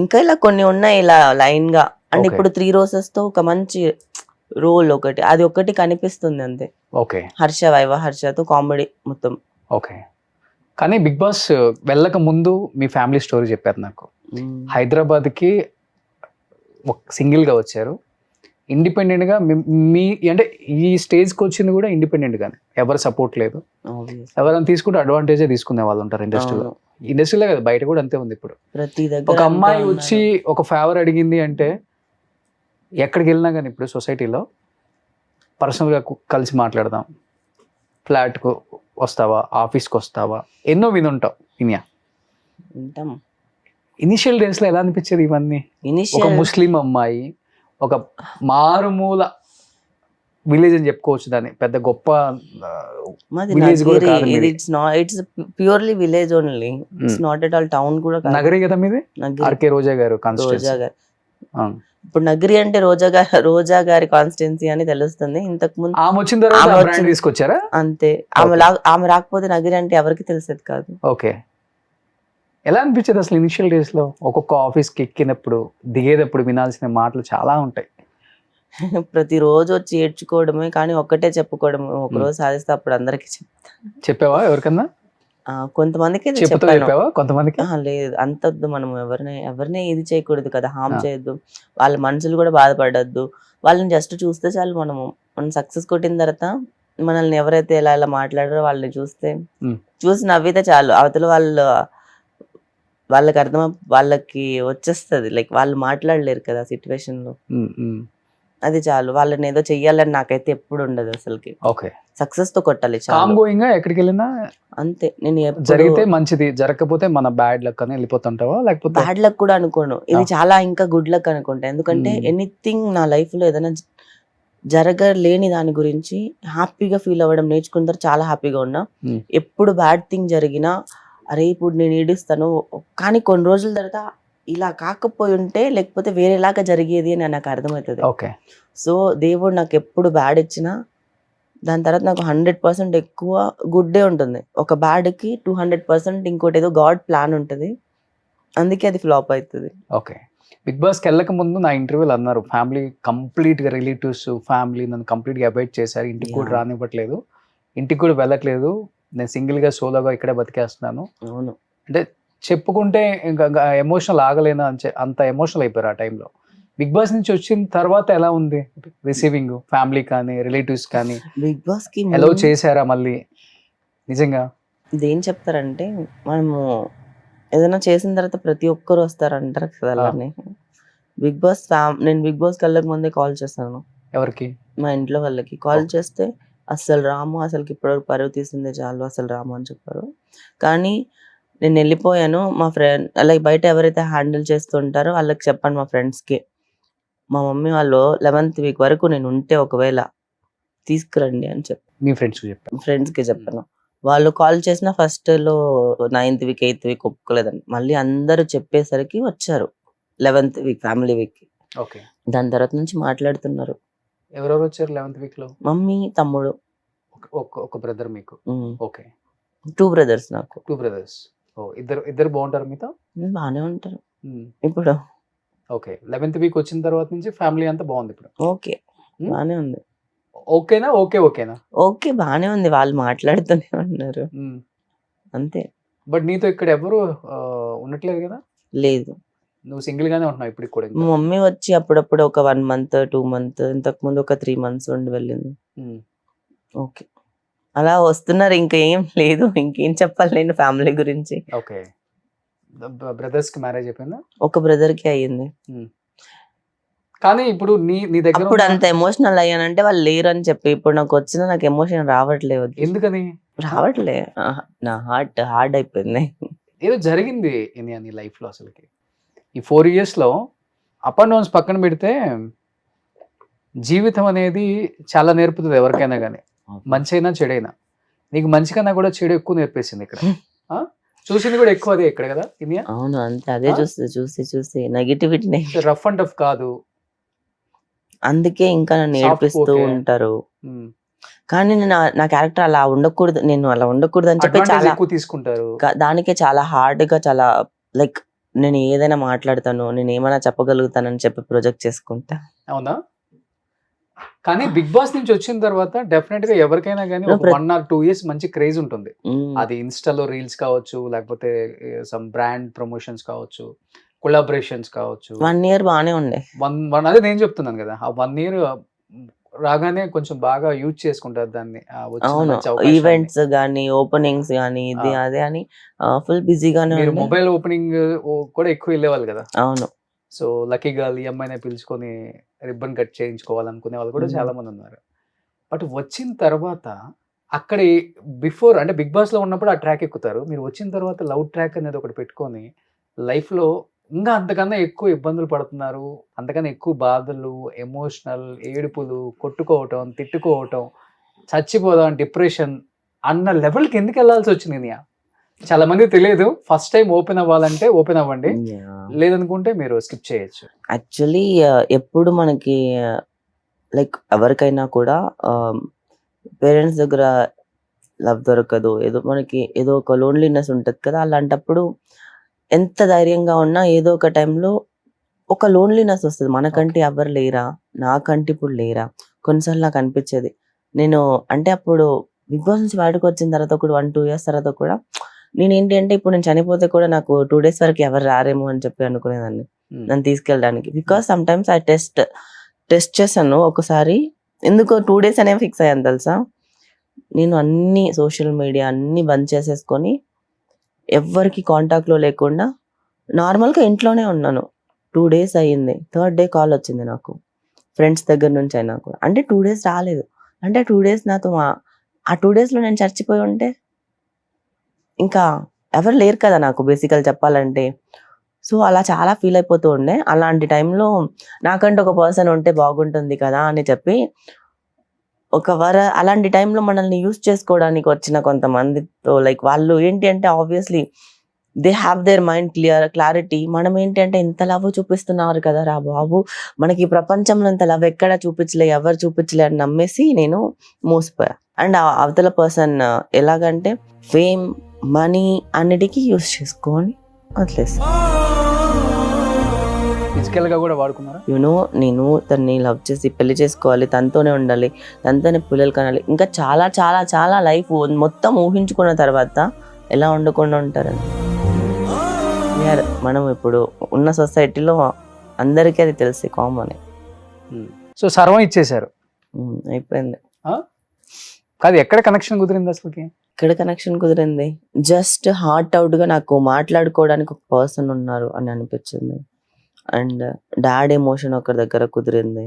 ఇంకా ఇలా కొన్ని ఉన్నాయి ఇలా లైన్ గా. అండ్ ఇప్పుడు 3 Roses తో ఒక మంచి రోల్ ఒకటి, అది ఒకటి కనిపిస్తుంది అంతే. ఓకే. హర్షతో కామెడీ మొత్తం. ఓకే. కానీ బిగ్ బాస్ వెళ్ళక ముందు మీ ఫ్యామిలీ స్టోరీ చెప్పారు నాకు. హైదరాబాద్ కి సింగిల్ గా వచ్చారు, ఇండిపెండెంట్ గా. మీ అంటే ఈ స్టేజ్ కి వచ్చింది కూడా ఇండిపెండెంట్ గానే, ఎవరు సపోర్ట్ లేదు. ఎవరైనా తీసుకుంటే అడ్వాంటేజే తీసుకునే వాళ్ళు ఉంటారు ఇండస్ట్రీలో కదా, బయట కూడా అంతే ఉంది. ఇప్పుడు ప్రతి దగ్గర ఒక అమ్మాయి వచ్చి ఒక ఫేవర్ అడిగింది అంటే ఎక్కడికి వెళ్ళినా కానీ ఇప్పుడు సొసైటీలో పర్సనల్ గా కలిసి మాట్లాడదాం, ఫ్లాట్ కు వస్తావా, ఆఫీస్కి వస్తావా, ఎన్నో వినుంటావు. ఇనిషియల్ డేస్ లో ఎలా అనిపించేది ఇవన్నీ? ఒక ముస్లిం అమ్మాయి, ఒక మారుమూల విలేజ్ అని చెప్పుకోవచ్చు దాన్ని, పెద్ద గొప్ప విలేజ్ కూడా కాదు. It's purely village only, it's not at all town కూడా కాదు. నగరి కదా మీది? ఆర్కే రోజా గారు కాన్స్టిట్యూన్సీ. ఇప్పుడు నగరి అంటే రోజా గారి కాన్స్టిట్యున్సీ అని తెలుస్తుంది. ఇంతకు ముందు ఆమె వచ్చిన తర్వాత బ్రాండ్ తీసుకొచ్చారా? అంతే. ఆమె రాకపోతే నగరి అంటే ఎవరికి తెలిసేది కాదు. ఓకే. ఎలా అనిపించేది అసలు ఇనిషియల్ డేస్ లో? ఒక్కొక్క ఆఫీస్ కి ఎక్కినప్పుడు దిగేటప్పుడు వినాల్సిన మాటలు చాలా ఉంటాయి. ప్రతిరోజు వచ్చి ఏడ్చుకోవడమే, కానీ ఒక్కటే చెప్పుకోవడం, ఒకరోజు సాధిస్తే అప్పుడు అందరికి చెప్పావా ఎవరికన్నా? కొంతమందికి చెప్పావా? కొంతమందికి లేదు, అంత వద్దు. మనం ఎవరిని ఇది చేయకూడదు కదా, హామ్ చేయొద్దు, వాళ్ళ మనసులు కూడా బాధపడద్దు. వాళ్ళని జస్ట్ చూస్తే చాలు. మనం సక్సెస్ కొట్టిన తర్వాత మనల్ని ఎవరైతే ఎలా మాట్లాడారో వాళ్ళని చూసి నవ్వితే చాలు. అవతల వాళ్ళకి వాళ్ళకి వచ్చేస్తుంది. లైక్ వాళ్ళు మాట్లాడలేరు కదా సిచ్యువేషన్ లో, అది చాలు. వాళ్ళని ఏదో చెయ్యాలని నాకైతే ఎప్పుడు ఉండదు అసలుకి. ఓకే. సక్సెస్ తో కొట్టాలి ఎక్కడికి వెళ్ళినా అంతే. నేను జరిగితే మంచిది, జరగకపోతే మన బ్యాడ్ లక్ అని వెళ్ళిపోతుంటావా? లేకపోతే బ్యాడ్ లక్ కూడా అనుకోను, ఇది చాలా ఇంకా గుడ్ లక్ అనుకుంటా. ఎందుకంటే ఎనీథింగ్ నా లైఫ్ లో ఏదైనా జరగలేని దాని గురించి హ్యాపీగా ఫీల్ అవ్వడం నేర్చుకున్న చాలా హ్యాపీగా ఉన్నా. ఎప్పుడు బ్యాడ్ థింగ్ జరిగినా అరే ఇప్పుడు నేను ఏడుస్తాను, కానీ కొన్ని రోజుల తర్వాత ఇలా కాకపోయి ఉంటే లేకపోతే వేరేలాగా జరిగేది అని నాకు అర్థమవుతుంది. ఓకే. సో దేవుడు నాకు ఎప్పుడు బ్యాడ్ ఇచ్చినా దాని తర్వాత నాకు 100% ఎక్కువ గుడ్డే ఉంటుంది. ఒక బ్యాడ్కి 200% ఇంకోటి ఏదో గాడ్ ప్లాన్ ఉంటుంది, అందుకే అది ఫ్లాప్ అవుతుంది. ఓకే. బిగ్ బాస్కి వెళ్ళక ముందు నా ఇంటర్వ్యూలు అన్నారు, ఫ్యామిలీ కంప్లీట్గా రిలేటివ్స్ ఫ్యామిలీ నన్ను కంప్లీట్గా అవాయిడ్ చేశారు, ఇంటికి కూడా Yeah. రానివ్వట్లేదు, ఇంటికి కూడా వెళ్ళట్లేదు, నేను సింగిల్గా సోలోగా ఇక్కడే బతికేస్తున్నాను అవును. అంటే చెప్పుకుంటే ఇంకా ఎమోషనల్ ఆగలేనా అని అంత ఎమోషనల్ అయిపోయారు ఆ టైంలో. బిగ్ బాస్ నుంచి వచ్చిన తర్వాత ఎలా ఉంది రిసీవింగ్, ఫ్యామిలీ కానీ రిలేటివ్స్ కానీ బిగ్ బాస్కి ఎలా చేశారా మళ్ళీ నిజంగా? ఇదేం చెప్తారంటే మనము ఏదైనా చేసిన తర్వాత ప్రతి ఒక్కరు వస్తారంటారు కదా అలానే. బిగ్ బాస్ నేను బిగ్ బాస్కి వెళ్ళక ముందే కాల్ చేశాను ఎవరికి? మా ఇంట్లో వాళ్ళకి. కాల్ చేస్తే అస్సలు రాము, అసలుకి ఇప్పటివరకు పరువు తీసిందే చాలు, అసలు రాము అని చెప్పారు. కానీ నేను వెళ్ళిపోయాను. మా ఫ్రెండ్ అలాగే బయట ఎవరైతే హ్యాండిల్ చేస్తుంటారో వాళ్ళకి చెప్పాను, మా ఫ్రెండ్స్కి. మా మమ్మీ వాళ్ళు 11th వీక్ వరకు నేను ఉంటే ఒకవేళ తీసుకురండి అని చెప్పి మీ ఫ్రెండ్స్కి చెప్పాను. ఫ్రెండ్స్కి చెప్పాను. వాళ్ళు కాల్ చేసిన ఫస్ట్లో 9th వీక్ 8th వీక్ ఒప్పుకోలేదండి. మళ్ళీ అందరూ చెప్పేసరికి వచ్చారు 11th వీక్ ఫ్యామిలీ వీక్కి. ఓకే. దాని తర్వాత నుంచి మాట్లాడుతున్నారు. ఎవరెవరు వచ్చారు 11th వీక్లో? మమ్మీ, తమ్ముడు, ఒక బ్రదర్ మీకు? ఓకే. 2 బ్రదర్స్ నాకు. 2 బ్రదర్స్. ఓ ఇద్దరు బాగుంటారు మీతో? బాగానే ఉంటారు ఇప్పుడు. ఓకే. 11th వీక్ వచ్చిన తర్వాత నుంచి ఫ్యామిలీ అంతా బాగుంది ఇప్పుడు? ఓకే, బాగానే ఉంది. ఓకేనా? ఓకేనా? ఓకే, బాగానే ఉంది. వాళ్ళు మాట్లాడుతూనే ఉన్నారు అంతే. బట్ నీతో ఇక్కడ ఎవరు ఉండట్లేదు కదా? లేదు, నువ్వు సింగిల్ గానే ఉంటున్నావు ఇప్పుడు కూడా? మా మమ్మీ వచ్చి అప్పుడప్పుడు ఒక 1 month 2 months, ఇంతకు ముందు ఒక 3 months ఉండి వెళ్ళింది. ఓకే, అలా వస్తున్నారు. ఇంకా ఏం లేదు, ఇంకేం చెప్పాలి నేను ఫ్యామిలీ గురించి. ఓకే. బ్రదర్స్ కి మ్యారేజ్ అయిపోయిందా? ఒక బ్రదర్ కి అయ్యింది. కానీ ఇప్పుడు నీ దగ్గర అప్పుడు అంత ఎమోషనల్ అయ్యానంటే వాళ్ళు లేరు అని చెప్పి. ఇప్పుడు నాకు వచ్చిన నాకు ఎమోషన్ రావట్లేదు. ఎందుకని రావట్లే? నా హార్ట్ హార్డ్ అయిపోయింది. ఏదో జరిగింది నీ లైఫ్ లో అసలుకి ఈ 4 years లో. అప్ అండ్ డౌన్స్ పక్కన పెడితే జీవితం అనేది చాలా నేర్పుతుంది ఎవరికైనా కానీ, మంచి అయినా చెడైనా. నీకు మంచి కన్నా కూడా చెడు ఎక్కువ నేర్పేసింది ఇక్కడ. చూసింది కూడా ఎక్కువ అదే ఇక్కడ కదా ఇనియా? అవును, అంతే. అదే చూసి నెగటివిటీ రఫ్ అండ్ టఫ్ కాదు, అందుకే ఇంకా నన్ను నేర్పిస్తూ ఉంటారు. కానీ నేను నా క్యారెక్టర్ అలా ఉండకూడదు, నేను అలా ఉండకూడదు అని చెప్పి చాలా ఎక్కువ తీసుకుంటారు. దానికే చాలా హార్డ్ గా, చాలా లైక్ నేను ఏదైనా మాట్లాడతాను, నేను ఏమైనా చెప్పగలుగుతానని చెప్పి ప్రొజెక్ట్ చేసుకుంటా. అవునా? కానీ బిగ్ బాస్ నుంచి వచ్చిన తర్వాత డెఫినెట్ గా ఎవరికైనా కానీ 1 or 2 years మంచి క్రేజ్ ఉంటుంది. అది ఇన్స్టాలో రీల్స్ కావచ్చు, లేకపోతే సమ్ బ్రాండ్ ప్రమోషన్స్ కావచ్చు, కొలాబరేషన్స్ కావచ్చు. 1 year బాగానే ఉండే. అదే నేను చెప్తున్నాను కదా, ఆ 1 year రాగానే కొంచెం బాగా యూజ్ చేసుకుంటారు దాన్ని. అవును, ఈవెంట్స్ గానీ, ఓపెనింగ్స్ గానీ, ఇది అదే అని ఫుల్ బిజీగానే. మీరు మొబైల్ ఓపెనింగ్ కూడా ఎక్కువ వెళ్ళేవాళ్ళు కదా? అవును. సో లక్కీగా ఈ అమ్మాయిని పిలుచుకొని రిబ్బన్ కట్ చేయించుకోవాలనుకునే వాళ్ళు కూడా చాలా మంది ఉన్నారు. బట్ వచ్చిన తర్వాత అక్కడ బిఫోర్ అంటే బిగ్ బాస్ లో ఉన్నప్పుడు ఆ ట్రాక్ ఎక్కుతారు, మీరు వచ్చిన తర్వాత లవ్ ట్రాక్ అనేది ఒకటి పెట్టుకొని లైఫ్ లో ఇంకా అంతకన్నా ఎక్కువ ఇబ్బందులు పడుతున్నారు, అంతకన్నా ఎక్కువ బాధలు, ఎమోషనల్ ఏడుపులు, కొట్టుకోవటం, తిట్టుకోవటం, చచ్చిపోదాం, డిప్రెషన్ అన్న లెవెల్కి ఎందుకు వెళ్ళాల్సి వచ్చింది? చాలా మంది తెలియదు. ఫస్ట్ టైం ఓపెన్ అవ్వాలంటే ఓపెన్ అవ్వండి, లేదనుకుంటే మీరు స్కిప్ చేయొచ్చు. యాక్చువల్లీ ఎప్పుడు మనకి లైక్ ఎవరికైనా కూడా పేరెంట్స్ దగ్గర లవ్ దొరకదు, ఏదో మనకి ఏదో ఒక లోన్లీనెస్ ఉంటుంది కదా. అలాంటప్పుడు ఎంత ధైర్యంగా ఉన్నా ఏదో ఒక టైంలో ఒక లోన్లీనెస్ వస్తుంది. మనకంటే ఎవరు లేరా, నాకంటే ఇప్పుడు లేరా. కొన్నిసార్లు నాకు అనిపించేది, నేను అంటే అప్పుడు బిగ్ బాస్ నుంచి బయటకు వచ్చిన తర్వాత కూడా 1-2 years తర్వాత కూడా నేనేంటి అంటే ఇప్పుడు నేను చనిపోతే కూడా నాకు 2 days వరకు ఎవరు రారేమో అని చెప్పి అనుకునేదాన్ని నన్ను తీసుకెళ్ళడానికి. బికాస్ సమ్ టైమ్స్ ఆ టెస్ట్ చేశాను ఒకసారి. ఎందుకో 2 days అనేవి ఫిక్స్ అయ్యాను తెలుసా. నేను అన్ని సోషల్ మీడియా అన్ని బంద్ చేసేసుకొని ఎవరికి కాంటాక్ట్లో లేకుండా నార్మల్గా ఇంట్లోనే ఉన్నాను. 2 days అయ్యింది. 3rd day కాల్ వచ్చింది నాకు ఫ్రెండ్స్ దగ్గర నుంచి అయినా కూడా. అంటే 2 days రాలేదు. అంటే 2 days నాతో ఆ 2 daysలో నేను చచ్చిపోయి ఉంటే ఇంకా ఎవరు లేరు కదా నాకు బేసికల్ చెప్పాలంటే. సో అలా చాలా ఫీల్ అయిపోతూ ఉండే. అలాంటి టైంలో నాకంటే ఒక పర్సన్ ఉంటే బాగుంటుంది కదా అని చెప్పి అలాంటి టైంలో మనల్ని యూస్ చేసుకోవడానికి వచ్చిన కొంతమందితో లైక్ వాళ్ళు ఏంటి అంటే obviously they have their mind clarity. మనం ఏంటి అంటే ఇంత లవ్ చూపిస్తున్నారు కదా రా బాబు, మనకి ఈ ప్రపంచంలో ఇంత లవ్ ఎక్కడ చూపించలే, ఎవరు చూపించలే అని నమ్మేసి నేను మోసపోయా. అండ్ అవతల పర్సన్ ఎలాగంటే ఫేమ్, మనీ అన్నిటికీ యూస్ చేసుకొని వదిలేసి ఫిజికల్ గా కూడా వాడుకున్నారా? నేను తన్ని లవ్ చేసి పెళ్లి చేసుకోవాలి, తనతోనే ఉండాలి, తనతోనే పిల్లలు కనాలి, ఇంకా చాలా చాలా చాలా లైఫ్ మొత్తం ఊహించుకున్న తర్వాత ఎలా ఉండకుండా ఉంటారని. మనం ఇప్పుడు ఉన్న సొసైటీలో అందరికీ అది తెలిసి కామన్. సో సర్వం ఇచ్చేసారు, అయిపోయింది. కాదు ఎక్కడ కనెక్షన్ కుదిరింది అసలుకి? ఇక్కడ కనెక్షన్ కుదిరింది జస్ట్ హార్ట్ అవుట్ గా నాకు మాట్లాడుకోవడానికి ఒక పర్సన్ ఉన్నారు అని అనిపించింది. అండ్ డాడ్ ఎమోషన్ ఒకరి దగ్గర కుదిరింది,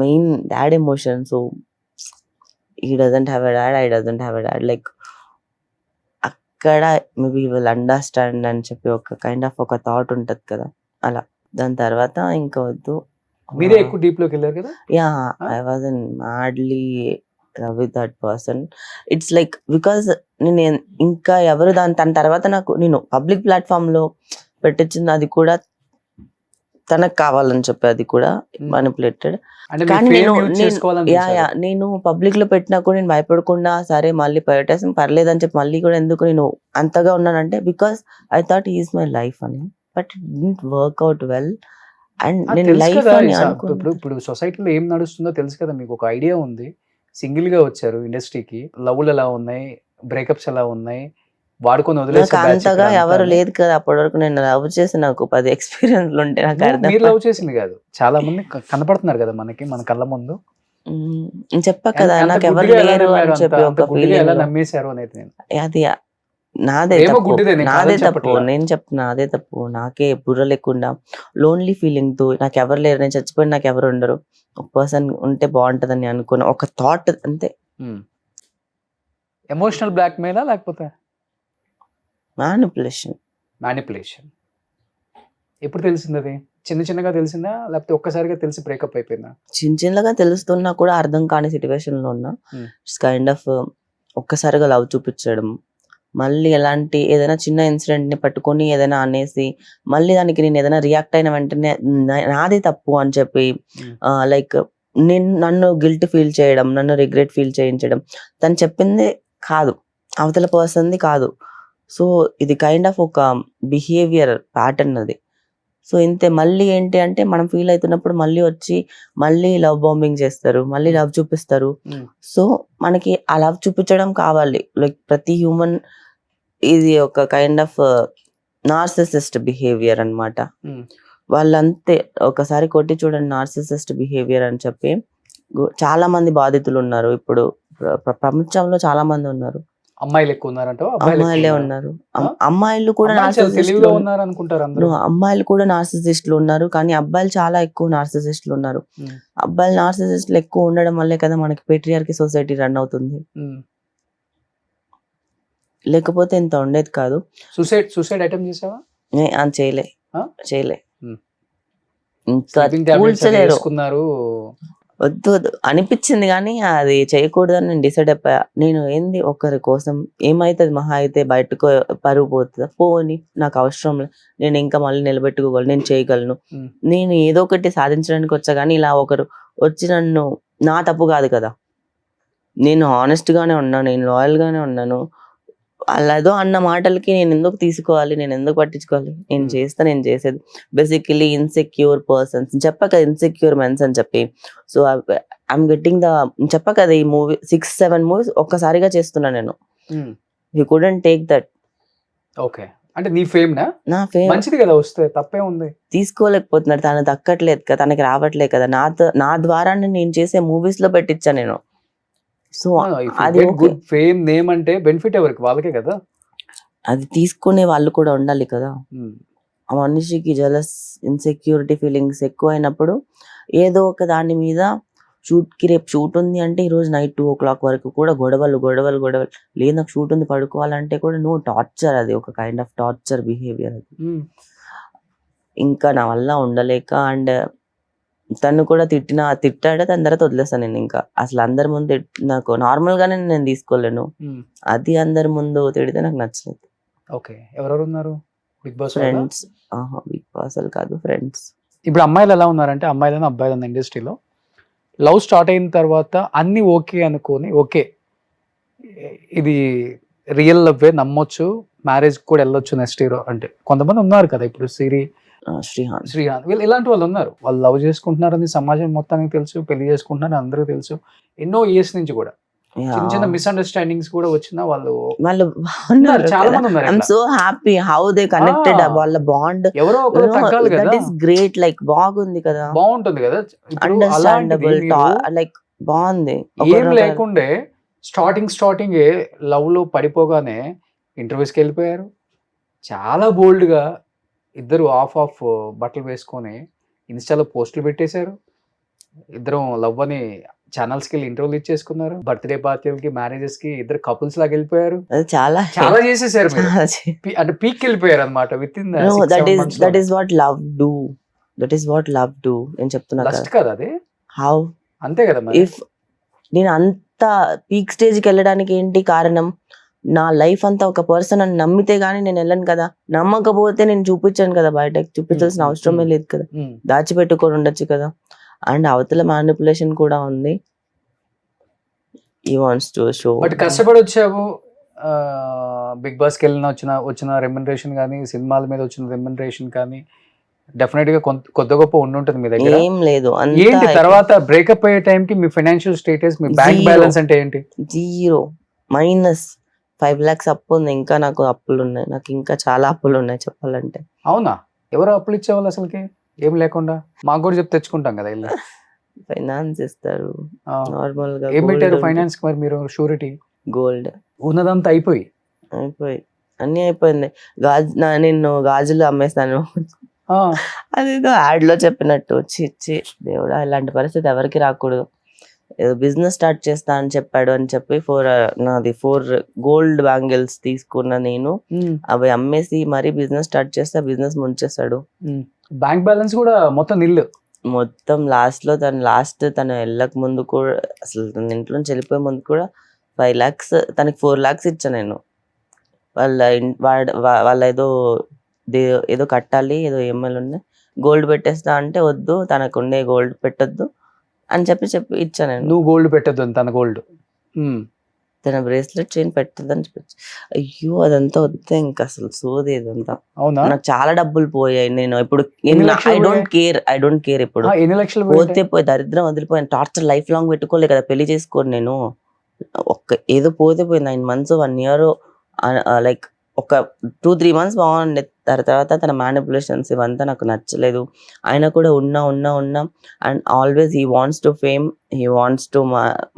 main dad emotion. So he doesn't have a dad, I doesn't have a dad, like అక్కడ మేబీ విల్ అండర్స్టాండ్ అని చెప్పి ఒక కైండ్ ఆఫ్ ఒక థాట్ ఉంటది కదా అలా. దాని తర్వాత ఇంకా వద్దు, మీరే ఎక్కువ డీప్ లోకి వెళ్ళారు కదా. Yeah I was in madly love with that person. It's like because నేను ఇంకా ఎవరు తన తర్వాత నేను పబ్లిక్ ప్లాట్ఫామ్ లో పెట్టించింది అది కూడా తనకు కావాలని చెప్పి, అది కూడా మానిపులేటెడ్. కానీ నేను పబ్లిక్ లో పెట్టినా కూడా నేను భయపడకుండా సరే మళ్ళీ పెట్టేసి పర్లేదని చెప్పి మళ్ళీ కూడా ఎందుకు నేను అంతగా ఉన్నానంటే because I thought is my life అని, but it didn't work out well. And నేను లైఫ్ అని ఇప్పుడు సొసైటీలో ఏం నడుస్తుందో తెలుసు కదా మీకు, ఒక ఐడియా ఉంది. సింగిల్ గా వచ్చారు ఇండస్ట్రీకి, లవ్లు ఎలా ఉన్నాయి, బ్రేకప్స్ ఎలా ఉన్నాయి, వాడుకొని వదిలేసి అంతగా ఎవరు లేదు కదా అప్పటి వరకు. నేను లవ్ చేసి నాకు 10 ఎక్స్పీరియన్స్ ఉంటే నాకు అర్థం. మీరు లవ్ చేసింది కాదు, చాలా మంది కనపడుతున్నారు కదా మనకి, మన కళ్ళ ముందు. చెప్పా కదా నాకు ఎవరు లేరు అని చెప్పి ఒక ఫీలింగ్. ఎలా నమ్మేశారు అనేది అది నాదే తప్పు, నేను చెప్తున్నా అదే తప్పు. నాకే బుర్ర లేకుండా లోన్లీ ఫీలింగ్ తో నాకు ఎవరు లేరు, నేను చచ్చిపోయిన నాకు ఎవరు ఉండరు, ఒక పర్సన్ ఉంటే బాగుంటదని అనుకున్న ఒక థాట్ అంతే. ఎమోషనల్ బ్లాక్ మెయిల్ లేకపోతే మ్యానిపులేషన్ ఎప్పుడు తెలిసింది? అది చిన్నగా తెలిసిందా లేకపోతే ఒక్కసారిగా తెలిసి బ్రేకప్ అయిపోయిందా? చిన్నగా తెలుస్తున్నా కూడా అర్థం కాని సిచ్యువేషన్ లో ఉన్నా. ఇట్స్ కైండ్ ఆఫ్ ఒక్కసారిగా లవ్ చూపించడం, మళ్ళీ ఎలాంటి ఏదైనా చిన్న ఇన్సిడెంట్ ని పట్టుకొని ఏదైనా అనేసి మళ్ళీ దానికి నేను ఏదైనా రియాక్ట్ అయిన వెంటనే నాదే తప్పు అని చెప్పి లైక్ నన్ను గిల్ట్ ఫీల్ చేయడం, నన్ను రిగ్రెట్ ఫీల్ చేయించడం. తను చెప్పింది కాదు, అవతల పర్సన్ది కాదు. సో ఇది కైండ్ ఆఫ్ ఒక బిహేవియర్ ప్యాటర్న్ అది. సో ఇంతే. మళ్ళీ ఏంటి అంటే మనం ఫీల్ అవుతున్నప్పుడు మళ్ళీ వచ్చి మళ్ళీ లవ్ బాంబింగ్ చేస్తారు, మళ్ళీ లవ్ చూపిస్తారు. సో మనకి ఆ లవ్ చూపించడం కావాలి. లైక్ ప్రతి హ్యూమన్ ఇది ఒక కైండ్ ఆఫ్ నార్సిసిస్ట్ బిహేవియర్ అన్నమాట. వాళ్ళంతే. ఒకసారి కొట్టి చూడండి నార్సిసిస్ట్ బిహేవియర్ అని చెప్పి. చాలా మంది బాధితులు ఉన్నారు ఇప్పుడు ప్రపంచంలో, చాలా మంది ఉన్నారు. అమ్మాయిలు ఎక్కువ ఉన్నారంట. అమ్మాయిలే ఉన్నారు, అమ్మాయిలు కూడా అమ్మాయిలు కూడా నార్సిసిస్టులు ఉన్నారు, కానీ అబ్బాయిలు చాలా ఎక్కువ నార్సిసిస్టులు ఉన్నారు. అబ్బాయిలు నార్సిసిస్టులు ఎక్కువ ఉండడం వల్లే కదా మనకి పేట్రియార్కీ సొసైటీ రన్ అవుతుంది. లేకపోతే ఇంత ఉండేది కాదు. సూసైడ్ అటెంప్ట్ చేసావా? చేయలే ఇంకా కూల్చలేరు. వద్దు అనిపించింది కానీ అది చేయకూడదని నేను డిసైడ్ అయిపోయా. నేను ఏంది ఒకరి కోసం ఏమైతుంది, మహా అయితే బయటకు పరుగు పోతుందా, పోని నాకు అవసరం లేదు, నేను ఇంకా మళ్ళీ నిలబెట్టుకోగలను, నేను చేయగలను, నేను ఏదో ఒకటి సాధించడానికి వచ్చా. కానీ ఇలా ఒకరు వచ్చి నన్ను, నా తప్పు కాదు కదా, నేను హానెస్ట్ గానే ఉన్నాను, నేను లాయల్ గానే ఉన్నాను, అలాదో అన్న మాటలకి నేను ఎందుకు తీసుకోవాలి, నేను ఎందుకు పట్టించుకోవాలి, నేను చేసేది. బేసికలీ ఇన్సెక్యూర్ పర్సన్స్ చెప్పా కదా, ఇన్సెక్యూర్ మెన్స్ అని చెప్పి. సో ఐఎమ్ గెట్టింగ్ చెప్పా కదా, ఈ మూవీ 6-7 మూవీస్ ఒక్కసారిగా చేస్తున్నా నేను. You couldn't take that. Okay, అంటే నీ ఫేమ్ నా ఫేమ్ మంచిది కదా, వస్తే తప్పే ఉంది. తీసుకోలేకపోతున్నాడు, తను దక్కట్లేదు కదా, తనకి రావట్లేదు కదా. నా ద్వారా నేను చేసే మూవీస్ లో పెట్టించా నేను. సో అది గుడ్ ఫేమ్ నేమ్ అంటే బెనిఫిట్ ఎవరికి, వాళ్ళకే కదా. అది తీసుకునే వాళ్ళు కూడా ఉండాలి కదా. ఆ మనిషికి జలస్, ఇన్సెక్యూరిటీ ఫీలింగ్స్ ఎక్కువ అయినప్పుడు ఏదో ఒక దాని మీద షూట్కి, రేపు షూట్ ఉంది అంటే ఈరోజు నైట్ 2 o'clock వరకు కూడా గొడవలు. లేదు నాకు షూట్ ఉంది పడుకోవాలంటే కూడా నో, టార్చర్. అది ఒక కైండ్ ఆఫ్ టార్చర్ బిహేవియర్ అది. ఇంకా నా వల్ల ఉండలేక అండ్ తను కూడా తిట్టాడే దాని తర్వాత వదిలేస్తాను నేను. ఇంకా అసలు అందరి ముందు నాకు నార్మల్ గానే నేను తీసుకోలేను, అది అందరి ముందు తిడితే నాకు నచ్చలేదు. ఓకే, ఎవరెవరు ఉన్నారు Big Boss? Friends. Big Boss అసలు కాదు, ఫ్రెండ్స్. ఇప్పుడు అమ్మాయిలు ఎలా ఉన్నారంటే, అమ్మాయిలను అబ్బాయిలను ఇండస్ట్రీలో లవ్ స్టార్ట్ అయిన తర్వాత అన్ని ఓకే అనుకొని, ఓకే ఇది రియల్ లవ్వే, నమ్మొచ్చు, మ్యారేజ్ కూడా వెళ్ళొచ్చు నెక్స్ట్ ఇయర్ అంటే కొంతమంది ఉన్నారు కదా. ఇప్పుడు శ్రీహాన్ వీళ్ళు ఇలాంటి వాళ్ళు ఉన్నారు. వాళ్ళు లవ్ చేసుకుంటున్నారని సమాజం మొత్తానికి తెలుసు, పెళ్లి చేసుకుంటున్నారని అందరికీ తెలుసు. ఎన్నో ఇయర్స్ నుంచి కూడా చిన్న చిన్న మిస్అండర్స్టాండింగ్స్ కూడా వచ్చినా వాళ్ళు చాలా మంది ఉన్నారు. I'm so happy how they connected. వాళ్ళ బాండ్ ఎవరో ఒకరు తగ్గాలి కదా. That is great. లైక్ బాగుంది కదా, బాగుంటుంది కదా, అండర్స్టాండబుల్, లైక్ బాగుంది. ఏం లేకుండే స్టార్టింగ్ లవ్ లో పడిపోగానే ఇంటర్వ్యూస్కి వెళ్ళిపోయారు. చాలా బోల్డ్ గా ఇద్దరు ఆఫ్ బట్టలు వేసుకొని ఇన్స్టాలో పోస్టులు పెట్టేశారు. ఇద్దరం లవ్ అని ఛానల్స్కి వెళ్ళి ఇంటర్వ్యూలు ఇచ్చేసుకున్నారు. బర్త్డే పార్టీలకి, మ్యారేజెస్ కి ఇద్దరు కపుల్స్ లాగా వెళ్ళిపోయారు. చాలా చాలా చేసేసారు. అంటే పీక్ వెళ్ళిపోయారు అనమాట. With in that is what love do. నేను చెప్తున్నా కదా అది. హౌ అంతే కదా. ఇఫ్ నేను అంత పీక్ స్టేజ్కి వెళ్ళడానికి ఏంటి కారణం? నా లైఫ్ అంతా ఒక పర్సన్ అని నమ్మితే గానీ నేను వెళ్ళను కదా. నమ్మకపోతే నేను చూపించాను కదా, బయటకు చూపించాల్సిన అవసరమే లేదు కదా, దాచిపెట్టుకొని ఉండొచ్చు కదా. అండ్ అవతల మ్యానిపులేషన్ కూడా ఉంది. He wants to show. But కష్టపడి వచ్చావు. బిగ్ బాస్కి వెళ్ళిన వచ్చిన రెమ్యునరేషన్ కానీ, సినిమాల మీద వచ్చిన రెమ్యునరేషన్ కానీ డెఫినెట్ గా కొద్ది గొప్ప ఉండుంటుంది మీ దగ్గర. ఏం లేదు. ఏంటి తర్వాత బ్రేకప్ అయ్యే టైంకి మీ ఫైనాన్షియల్ స్టేటస్, మీ బ్యాంక్ బ్యాలెన్స్ అంటే ఏంటి? -5 lakhs అప్పు ఉంది. ఇంకా నాకు అప్పులు ఉన్నాయి. నాకు ఇంకా చాలా అప్పులు ఉన్నాయి చెప్పాలంటే. అవునా? ఎవరు అప్పులు ఇచ్చేవాళ్ళు అసలుకి? ఏం లేకుండా మాకు కూడా చెప్తే తెచ్చుకుంటాం కదా ఇల్లు. ఫైనాన్స్ ఇస్తారు నార్మల్ గా. ఏం పెట్టారు ఫైనాన్స్ మరి మీరు? షూరిటీ? గోల్డ్. ఉన్నదంతా అయిపోయి అన్ని అయిపోయింది. నేను గాజులు అమ్మేస్తాను, అదేదో యాడ్ లో చెప్పినట్టు. చిచ్చి దేవుడా, ఇలాంటి పరిస్థితి ఎవరికి రాకూడదు. ఏదో బిజినెస్ స్టార్ట్ చేస్తా అని చెప్పాడు అని చెప్పి 4 గోల్డ్ బ్యాంగిల్స్ తీసుకున్న నేను అవి అమ్మేసి మరీ బిజినెస్ స్టార్ట్ చేస్తే బిజినెస్ ముంచేస్తాడు. బ్యాంక్ బ్యాలెన్స్ కూడా మొత్తం నిల్లు. మొత్తం తను వెళ్ళక ముందు కూడా, అసలు తన ఇంట్లో నుంచి వెళ్ళిపోయే ముందు కూడా 5 lakhs, తనకి 4 lakhs ఇచ్చా నేను. వాళ్ళ ఏదో కట్టాలి, ఏదో EMIలు ఉన్నాయి, గోల్డ్ పెట్టేస్తా అంటే వద్దు, తనకు ఉండే గోల్డ్ పెట్టొద్దు అని చెప్పి ఇచ్చా నేను. నువ్వు గోల్డ్ పెట్టద్దు అని, తన గోల్డ్, తన బ్రేస్లెట్ చైన్ పెట్టద్దని చెప్పి. అయ్యో అదంతా వద్దే, ఇంకా అసలు సోది ఇదంతా. అవునా? నాకు చాలా డబ్బులు పోయాయి. నేను ఇప్పుడు ఐ డోంట్ కేర్ ఇప్పుడు. ఎన్ని లక్షలు పోయి దరిద్రం వదిలిపోయాను. టార్చర్ లైఫ్ లాంగ్ పెట్టుకోలే కదా, పెళ్లి చేసుకోను నేను. ఏదో పోతే పోయి 9 months 1 year, లైక్ ఒక 2-3 months బాగుండే. తర్వాత తన మ్యానిపులేషన్స్ ఇవంతా నాకు నచ్చలేదు. ఆయన కూడా ఉన్నా and always he wants to fame, he wants to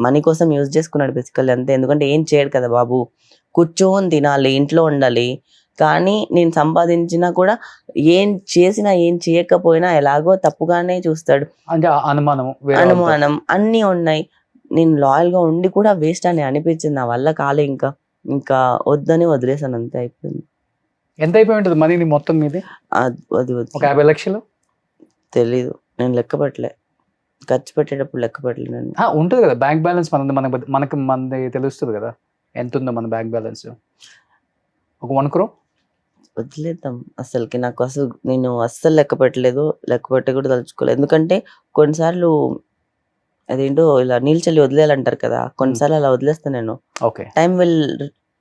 money కోసం యూజ్ చేసుకున్నాడు బేసికల్లీ అంతే. ఎందుకంటే ఏం చేయడు కదా బాబు, కూర్చొని తినాలి, ఇంట్లో ఉండాలి. కానీ నేను సంపాదించినా కూడా ఏం చేసినా ఏం చేయకపోయినా ఎలాగో తప్పుగానే చూస్తాడు. అంటే అనుమానం అన్నీ ఉన్నాయి. నేను లాయల్ గా ఉండి కూడా వేస్ట్ అని అనిపించింది. నా వల్ల కాలే, ఇంకా వద్దని వదిలేసాను, అంతే అయిపోయింది. ఎంత అయిపోయి ఉంటుంది మనీ మొత్తం మీది? అది 50 లక్షలు తెలీదు, నేను లెక్క పెట్టలే. ఖర్చు పెట్టేటప్పుడు లెక్క పెట్టలే నేను. ఉంటుంది కదా బ్యాంక్ బ్యాలెన్స్, మనది తెలుస్తుంది కదా ఎంత ఉందో మన బ్యాంక్ బ్యాలెన్స్. ఒక 1 crore వదిలేద్దాం. నేను అస్సలు లెక్క పెట్టలేదు, లెక్క పెట్టే కూడా తలుచుకోలేదు. ఎందుకంటే కొన్నిసార్లు అదేంటో ఇలా నీల్చల్లి వదిలేయాలంటారు కదా, కొన్నిసార్లు అలా వదిలేస్తాను నేను. Okay, time will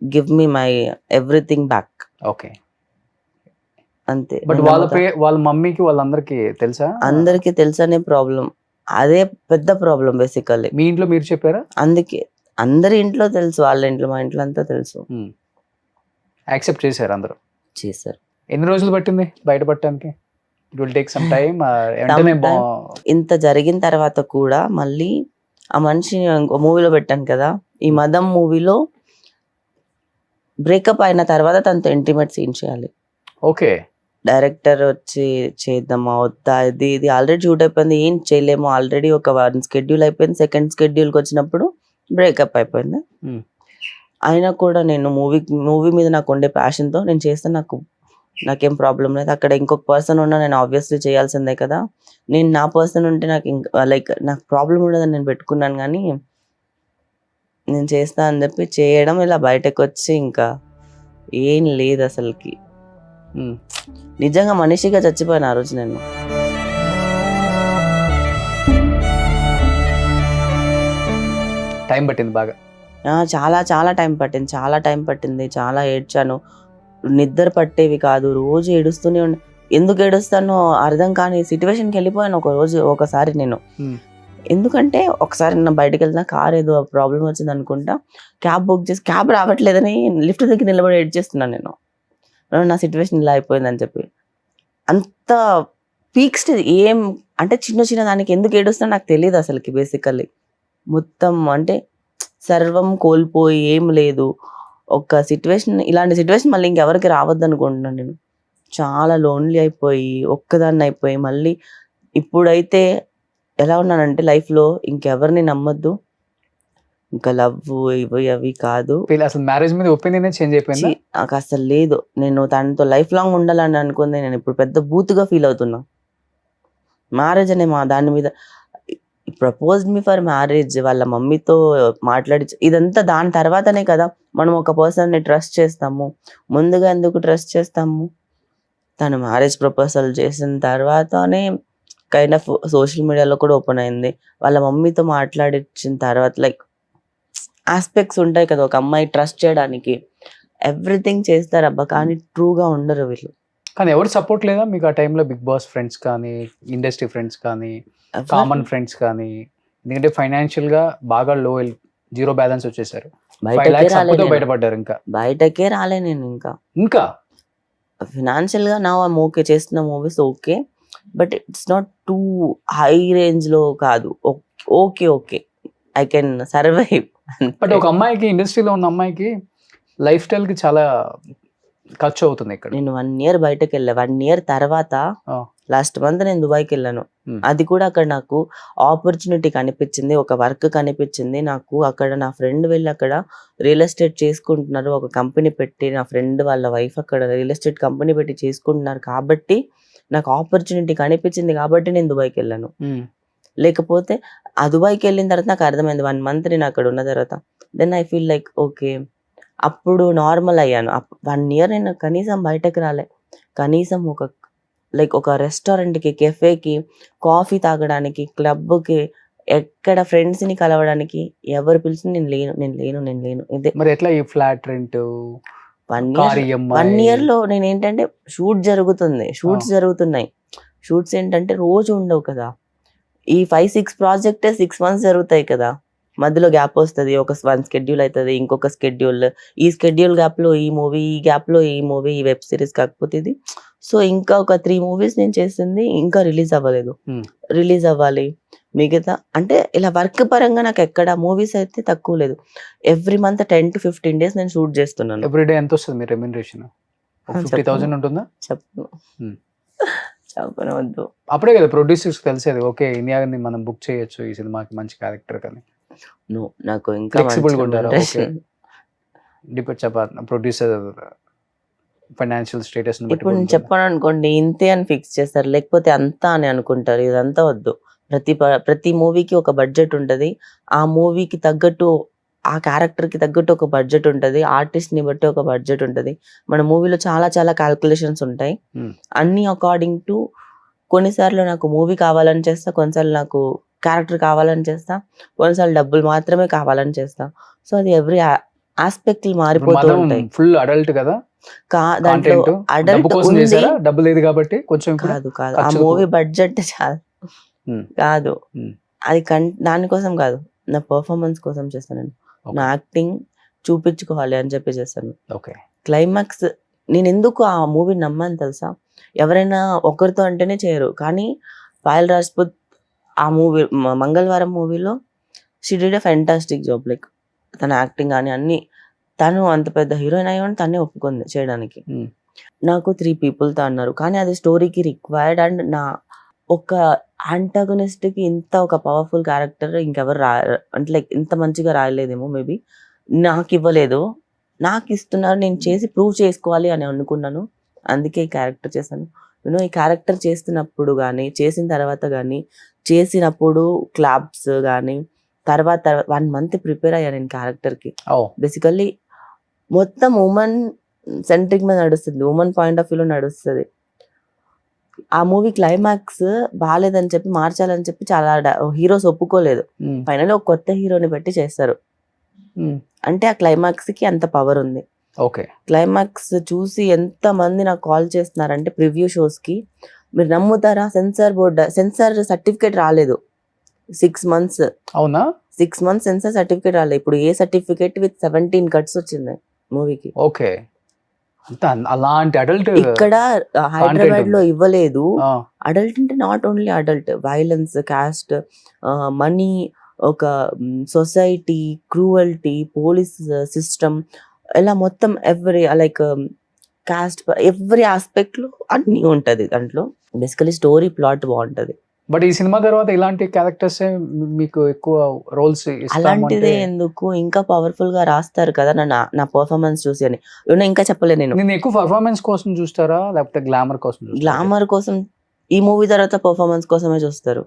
give me my everything back. Okay, అంతే. బట్ వాళ్ళ మమ్మీకి వాళ్ళందరికీ తెలుసా? అందరికి తెలుసనే ప్రాబ్లం, అదే పెద్ద ప్రాబ్లం బేసికల్లీ. మీ ఇంట్లో మీరు చెప్పారా? అందుకే అందరి ఇంట్లో తెలుసు, వాళ్ళ ఇంట్లో, మా ఇంట్లో అంతా తెలుసు. యాక్సెప్ట్ చేశారు అందరూ? చేశారు. ఎన్ని రోజులు పట్టింది బయటపడటానికి? It will take some time. ఇంత జరిగిన తర్వాత కూడా మళ్ళీ ఆ మనిషి మూవీలో పెట్టాను కదా, ఈ మదం మూవీలో బ్రేకప్ అయిన తర్వాత తనతో ఇంటిమేట్ సీన్ చేయాలి. ఓకే, డైరెక్టర్ వచ్చి చేద్దామా వద్దా, ఇది ఆల్రెడీ షూట్ అయిపోయింది, ఏం చేయలేము. ఆల్రెడీ ఒక 1 schedule అయిపోయింది, 2nd scheduleకి వచ్చినప్పుడు బ్రేకప్ అయిపోయింది. అయినా కూడా నేను మూవీ మీద నాకు ఉండే ప్యాషన్తో నేను చేస్తే నాకు నాకేం ప్రాబ్లం లేదు. అక్కడ ఇంకొక పర్సన్ ఉన్నా నేను ఆబ్వియస్లీ చేయాల్సిందే కదా. నేను నా పర్సన్ ఉంటే నాకు ఇంకా లైక్ నాకు ప్రాబ్లం ఉండదని నేను పెట్టుకున్నాను, కానీ నేను చేస్తా అని చెప్పి చేయడం, ఇలా బయటకు వచ్చి ఇంకా ఏం లేదు అసలుకి. నిజంగా మనిషిగా చచ్చిపోయాను ఆ రోజు నేను. టైం పట్టింది బాగా. చాలా చాలా టైం పట్టింది, చాలా టైం పట్టింది, చాలా ఏడ్చాను. నిద్ర పట్టేవి కాదు, రోజు ఏడుస్తూనే ఉండే. ఎందుకు ఏడుస్తానో అర్థం కాని సిచ్యువేషన్కి వెళ్ళిపోయాను ఒకసారి నేను. ఎందుకంటే ఒకసారి నేను బయటకు వెళ్తున్నా, కార్ ఏదో ప్రాబ్లం వచ్చింది అనుకుంటా, క్యాబ్ బుక్ చేసి క్యాబ్ రావట్లేదని లిఫ్ట్ దగ్గర నిలబడి ఏడ్చేస్తున్నాను నేను, నా సిచ్యువేషన్ ఇలా అయిపోయిందని చెప్పి. అంత పీక్ స్టేజ్. ఏం అంటే చిన్న చిన్న దానికి ఎందుకు ఏడుస్తున్నా నాకు తెలియదు అసలుకి. బేసికల్లీ మొత్తం అంటే సర్వం కోల్పోయి ఏం లేదు ఒక సిచ్యువేషన్. ఇలాంటి సిచ్యువేషన్ మళ్ళీ ఇంకెవరికి రావద్దు అనుకుంటున్నాను నేను. చాలా లోన్లీ అయిపోయి ఒక్కదాన్ని అయిపోయి మళ్ళీ ఇప్పుడైతే ఎలా ఉన్నానంటే లైఫ్లో ఇంకెవరిని నమ్మొద్దు, ఇంకా లవ్ ఇవి అవి కాదు. అసలు మ్యారేజ్ మీద ఒపీనియన్ చేంజ్ అయిపోయింది నాకు అసలు లేదు. నేను తనతో లైఫ్ లాంగ్ ఉండాలని అనుకుంది. నేను ఇప్పుడు పెద్ద బూత్గా ఫీల్ అవుతున్నా. మ్యారేజ్ అనే దాని మీద ప్రపోజ్డ్ మీ ఫర్ మ్యారేజ్, వాళ్ళ మమ్మీతో మాట్లాడి ఇదంతా దాని తర్వాతనే కదా మనం ఒక పర్సన్ని ట్రస్ట్ చేస్తాము. ముందుగా ఎందుకు ట్రస్ట్ చేస్తాము? తను మ్యారేజ్ ప్రపోజల్ చేసిన తర్వాతనే కైండ్ ఆఫ్ సోషల్ మీడియాలో కూడా ఓపెన్ అయింది. వాళ్ళ మమ్మీతో మాట్లాడించిన తర్వాత లైక్ ఆస్పెక్ట్స్ ఉంటాయి కదా ఒక అమ్మాయి ట్రస్ట్ చేయడానికి. ఎవ్రీథింగ్ చేస్తారు అబ్బా, కానీ ట్రూగా ఉండరు వీళ్ళు. కానీ ఎవరు సపోర్ట్ లేదా మీకు ఆ టైంలో? బిగ్ బాస్ ఫ్రెండ్స్ కానీ, ఇండస్ట్రీ ఫ్రెండ్స్ కానీ, కామన్ ఫ్రెండ్స్ కానీ? ఎందుకంటే ఫైనాన్షియల్ గా బాగా లో, జీరో బ్యాలెన్స్ వచ్చేసారు. బయటపడ్డారు. ఇంకా బయటకే రాలే నేను. ఇంకా ఫినాన్షియల్ గా నా ఓకే, చేస్తున్న movies okay, but it's not two high range లో కాదు. Okay okay, I can survive. But ఒక అమ్మాయికి, ఇండస్ట్రీలో ఉన్న అమ్మాయికి లైఫ్ స్టైల్ కి చాలా ఖర్చు అవుతుంది ఇక్కడ. నేను 1 year బయటకు వెళ్ళా. 1 year తర్వాత లాస్ట్ మంత్ నేను దుబాయ్కి వెళ్ళాను. అది కూడా అక్కడ నాకు ఆపర్చునిటీ కనిపించింది, ఒక వర్క్ కనిపించింది నాకు. అక్కడ నా ఫ్రెండ్ వెళ్ళి అక్కడ రియల్ ఎస్టేట్ చేసుకుంటున్నారు, ఒక కంపెనీ పెట్టి. నా ఫ్రెండ్ వాళ్ళ వైఫ్ అక్కడ రియల్ ఎస్టేట్ కంపెనీ పెట్టి చేసుకుంటున్నారు కాబట్టి నాకు ఆపర్చునిటీ కనిపించింది కాబట్టి నేను దుబాయ్కి వెళ్ళాను. లేకపోతే ఆ దుబాయ్కి వెళ్ళిన తర్వాత నాకు అర్థమైంది 1 month నేను అక్కడ ఉన్న తర్వాత, then I feel like okay, అప్పుడు నార్మల్ అయ్యాను. 1 year నేను కనీసం బయటకు రాలే. కనీసం ఒక రెస్టారెంట్కి, కెఫేకి, కాఫీ తాగడానికి, క్లబ్కి, ఎక్కడ ఫ్రెండ్స్ని కలవడానికి ఎవరు పిలిచి నేను లేను. ఇదే మరి ఎట్లా ఈ ఫ్లాట్ రెంట్? 1 year లో నేను ఏంటంటే షూట్స్ జరుగుతున్నాయి. షూట్స్ ఏంటంటే రోజు ఉండవు కదా. ఈ 5-6 ప్రాజెక్టే 6 months జరుగుతాయి కదా. మధ్యలో గ్యాప్ వస్తుంది, ఒక 1 schedule అవుతుంది, ఇంకొక స్కెడ్యూల్, ఈ స్కెడ్యూల్ గ్యాప్లో ఈ మూవీ, ఈ గ్యాప్లో ఈ మూవీ, ఈ వెబ్ సిరీస్, కాకపోతే ఇది. సో ఇంకా ఒక 3 movies నేను చేసింది ఇంకా రిలీజ్ అవ్వలేదు. రిలీజ్ అవ్వాలి. మిగతా అంటే ఇలా వర్క్ పరంగా నాకు ఎక్కడ మూవీస్ అయితే తక్కువ లేదు. ఎవ్రీ మంత్ 10 to 15 days నేను షూట్ చేస్తున్నాను. ఎవ్రీడే ఎంత వస్తుంది మీ రెమ్యునరేషన్? 50,000 ఉంటుందా? చెప్పనవద్దు. అప్పుడే కదా ప్రొడ్యూసర్స్ తెలిసేది, ఓకే ఇండియాని మనం బుక్ చేయొచ్చు ఈ సినిమాకి మంచి క్యారెక్టర్ కానీ. నాకు ఇంకా ఫ్లెక్సిబుల్గా ఉంటారు. డిపెండ్ చెప్పాలి ప్రొడ్యూసర్ ఫైనాన్షియల్ స్టేటస్. ఇప్పుడు నేను చెప్పాను అనుకోండి, ఇంతే అని ఫిక్స్ చేస్తారు, లేకపోతే అంతా అని అనుకుంటారు. ఇదంతా వద్దు. ప్రతి మూవీకి ఒక బడ్జెట్ ఉంటుంది. ఆ మూవీకి తగ్గట్టు, ఆ క్యారెక్టర్కి తగ్గట్టు ఒక బడ్జెట్ ఉంటుంది. ఆర్టిస్ట్ని బట్టి ఒక బడ్జెట్ ఉంటుంది. మన మూవీలో చాలా చాలా క్యాల్కులేషన్స్ ఉంటాయి. అన్ని అకార్డింగ్ టు, కొన్నిసార్లు నాకు మూవీ కావాలని చేస్తా, కొన్నిసార్లు నాకు క్యారెక్టర్ కావాలని చేస్తా, కొన్నిసార్లు డబ్బులు మాత్రమే కావాలని చేస్తా. సో అది ఎవ్రీ ఆస్పెక్ట్ మారిపోతూ ఉంటాయి. ఫుల్ అడల్ట్ కదా దాంట్లో అడల్ట్ ఉంది, డబ్బు లేదు కాబట్టి కొంచెం కాదు. ఆ మూవీ బడ్జెట్ చాలా కాదు, అది దానికోసం కాదు, నా పర్ఫార్మెన్స్ కోసం చేస్తాను నేను. నా యాక్టింగ్ చూపించుకోవాలి అని చెప్పి చేస్తాను. క్లైమాక్స్ నేను ఎందుకు ఆ మూవీ నమ్మాను తెలుసా? ఎవరైనా ఒకరితో అంటేనే చేయరు, కానీ పాయల్ రాజ్పుత్ ఆ మూవీ మంగళవారం మూవీలో she did a fantastic job. Like తన యాక్టింగ్ కానీ అన్ని, తను అంత పెద్ద హీరోయిన్ అయ్యాను తనే ఒప్పుకుంది చేయడానికి. నాకు 3 peopleతో అన్నారు, కానీ అది స్టోరీకి రిక్వైర్డ్. అండ్ నా ఒక యాంటాగనిస్ట్కి ఇంత ఒక పవర్ఫుల్ క్యారెక్టర్ ఇంకెవరు అంటే లైక్ ఇంత మంచిగా రాయలేదేమో, మేబీ నాకు ఇవ్వలేదు, నాకు ఇస్తున్నారు, నేను చేసి ప్రూవ్ చేసుకోవాలి అని అనుకున్నాను. అందుకే ఈ క్యారెక్టర్ చేశాను. ఈ క్యారెక్టర్ చేస్తున్నప్పుడు కానీ, చేసిన తర్వాత కానీ, చేసినప్పుడు క్లాప్స్ కానీ, తర్వాత 1 మంత్ ప్రిపేర్ అయ్యాను నేను క్యారెక్టర్కి. బేసికల్లీ మొత్తం ఉమెన్ సెంట్రిక్ మీద నడుస్తుంది, ఉమెన్ పాయింట్ ఆఫ్ వ్యూలో నడుస్తుంది. ఆ మూవీ క్లైమాక్స్ బాగాలేదని చెప్పి మార్చాలని చెప్పి చాలా హీరోస్ ఒప్పుకోలేదు. ఫైనల్ ఒక కొత్త హీరోని పెట్టి చేస్తారు. అంటే ఆ క్లైమాక్స్ కి అంత పవర్ ఉంది. ఓకే, క్లైమాక్స్ చూసి ఎంత మంది నాకు కాల్ చేస్తున్నారంటే ప్రివ్యూ షోస్ కి, మీరు నమ్ముతారా, సెన్సార్ సర్టిఫికేట్ రాలేదు 6 months. అవునా? 6 months సెన్సార్ సర్టిఫికేట్ రాలేదు. ఇప్పుడు ఏ సర్టిఫికేట్ విత్ 17 cuts వచ్చింది మూవీకి. ఓకే, అలాంటి అడల్ట్ ఇక్కడ హైదరాబాద్ లో ఇవ్వలేదు. అడల్ట్ అంటే not only adult, violence, cost, money, ఒక సొసైటీ, క్రూవల్టీ, పోలీస్ సిస్టమ్, ఇలా మొత్తం every like cost, every aspect లో అన్ని ఉంటది దాంట్లో. బేసికలీ స్టోరీ ప్లాట్ బాగుంటది. బట్ ఈ సినిమా తర్వాత ఇలాంటి క్యారెక్టర్స్ మీకు ఎక్కువ రోల్స్ అలాంటిదే ఎందుకు, ఇంకా పవర్ఫుల్ గా రాస్తారు కదా నా పర్ఫార్మెన్స్ చూసి అని. ఇంకా చెప్పలేదు నేను ఎక్కువ పర్ఫార్మెన్స్ కోసం చూస్తారా లేకపోతే గ్లామర్ కోసం? గ్లామర్ కోసం, ఈ మూవీ తర్వాత పర్ఫార్మెన్స్ కోసమే చూస్తారు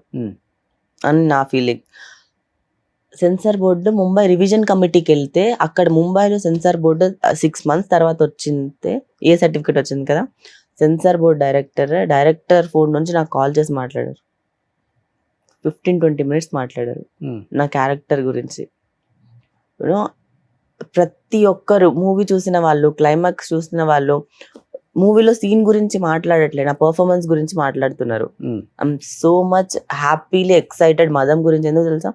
అని నా ఫీలింగ్. సెన్సార్ బోర్డు ముంబై రివిజన్ కమిటీకి వెళ్తే, అక్కడ ముంబైలో సెన్సార్ బోర్డు 6 months తర్వాత వచ్చింది, ఏ సర్టిఫికేట్ వచ్చింది కదా. సెన్సార్ బోర్డ్ డైరెక్టర్ ఫోన్ నుంచి నాకు కాల్ చేసి మాట్లాడారు. 15-20 minutes మాట్లాడారు నా క్యారెక్టర్ గురించి. ప్రతి ఒక్కరు మూవీ చూసిన వాళ్ళు, క్లైమాక్స్ చూసిన వాళ్ళు మూవీలో సీన్ గురించి మాట్లాడట్లేదు, నా పర్ఫార్మెన్స్ గురించి మాట్లాడుతున్నారు. I'm so much happily excited. మదం గురించి ఎందుకు తెలుసా,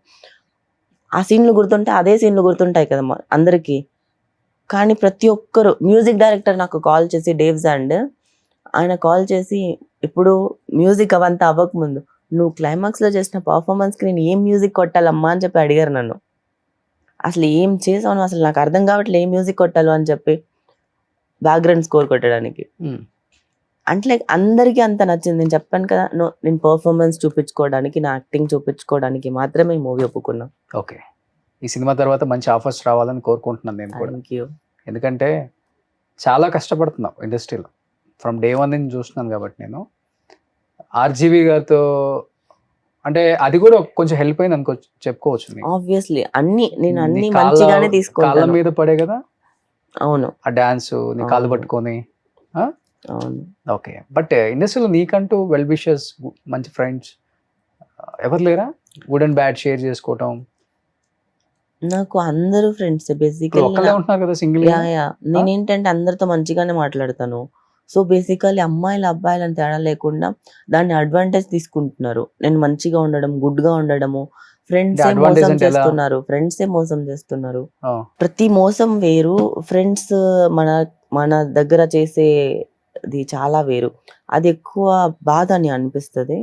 ఆ సీన్లు గుర్తుంటే అదే సీన్లు గుర్తుంటాయి కదా అందరికి. కానీ ప్రతి ఒక్కరు, మ్యూజిక్ డైరెక్టర్ నాకు కాల్ చేసి, డేవ్ జాండ్, ఆయన కాల్ చేసి, ఇప్పుడు మ్యూజిక్ అవంతా అవ్వకముందు నువ్వు క్లైమాక్స్ లో చేసిన పర్ఫార్మెన్స్ కి నేను ఏం మ్యూజిక్ కొట్టాలమ్మా అని చెప్పి అడిగారు నన్ను. అసలు ఏం చేసావు, అసలు నాకు అర్థం కావట్లేదు ఏం మ్యూజిక్ కొట్టాలో అని చెప్పి, బ్యాక్గ్రౌండ్ స్కోర్ కొట్టడానికి. అంటే లైక్ అందరికీ అంత నచ్చింది. నేను చెప్పాను కదా, నేను పర్ఫార్మెన్స్ చూపించుకోవడానికి, నా యాక్టింగ్ చూపించుకోవడానికి మాత్రమే ఈ మూవీ ఒప్పుకున్నా. ఓకే, ఈ సినిమా తర్వాత మంచి ఆఫర్స్ రావాలని కోరుకుంటున్నాను నేను కూడా. Thank you. ఎందుకంటే చాలా కష్టపడుతున్నావు ఇండస్ట్రీలో, ఫ్రమ్ డే 1 నుంచి చూస్తున్నాను కాబట్టి. నేను ఆర్జీవి గారితో అంటే అది కూడా కొంచెం హెల్ప్ అయింది అనుకో, చెప్పుకోవచ్చు. ఆబ్వియస్లీ నేను అన్ని మంచిగానే తీసుకున్నాను. కాళ్ళ మీద పడే కదా. అవును, ఆ డాన్స్ నీ కాళ్ళు పట్టుకొని. అవును. ఓకే, బట్ ఇండస్ట్రీలో నీకంటూ వెల్ విషర్స్, మంచి ఫ్రెండ్స్ ఎవరు లేరా? గుడ్ అండ్ బ్యాడ్ షేర్ చేసుకోవటం. నాకు అందరూ ఫ్రెండ్స్ బేసికల్లీ. ఉంటున్నారు కదా సింగిల్. నేనేంటంటే అందరితో మంచిగానే మాట్లాడతాను. సో బేసికల్లీ అమ్మాయిలు అబ్బాయిలు అని తేడా లేకుండా దాన్ని అడ్వాంటేజ్ తీసుకుంటున్నారు. నేను మంచిగా ఉండడం, గుడ్ గా ఉండడము. ఫ్రెండ్సే మోసం చేస్తున్నారు. ప్రతి మోసం వేరు, ఫ్రెండ్స్ మన దగ్గర చేసేది చాలా వేరు. అది ఎక్కువ బాధ అని అనిపిస్తుంది.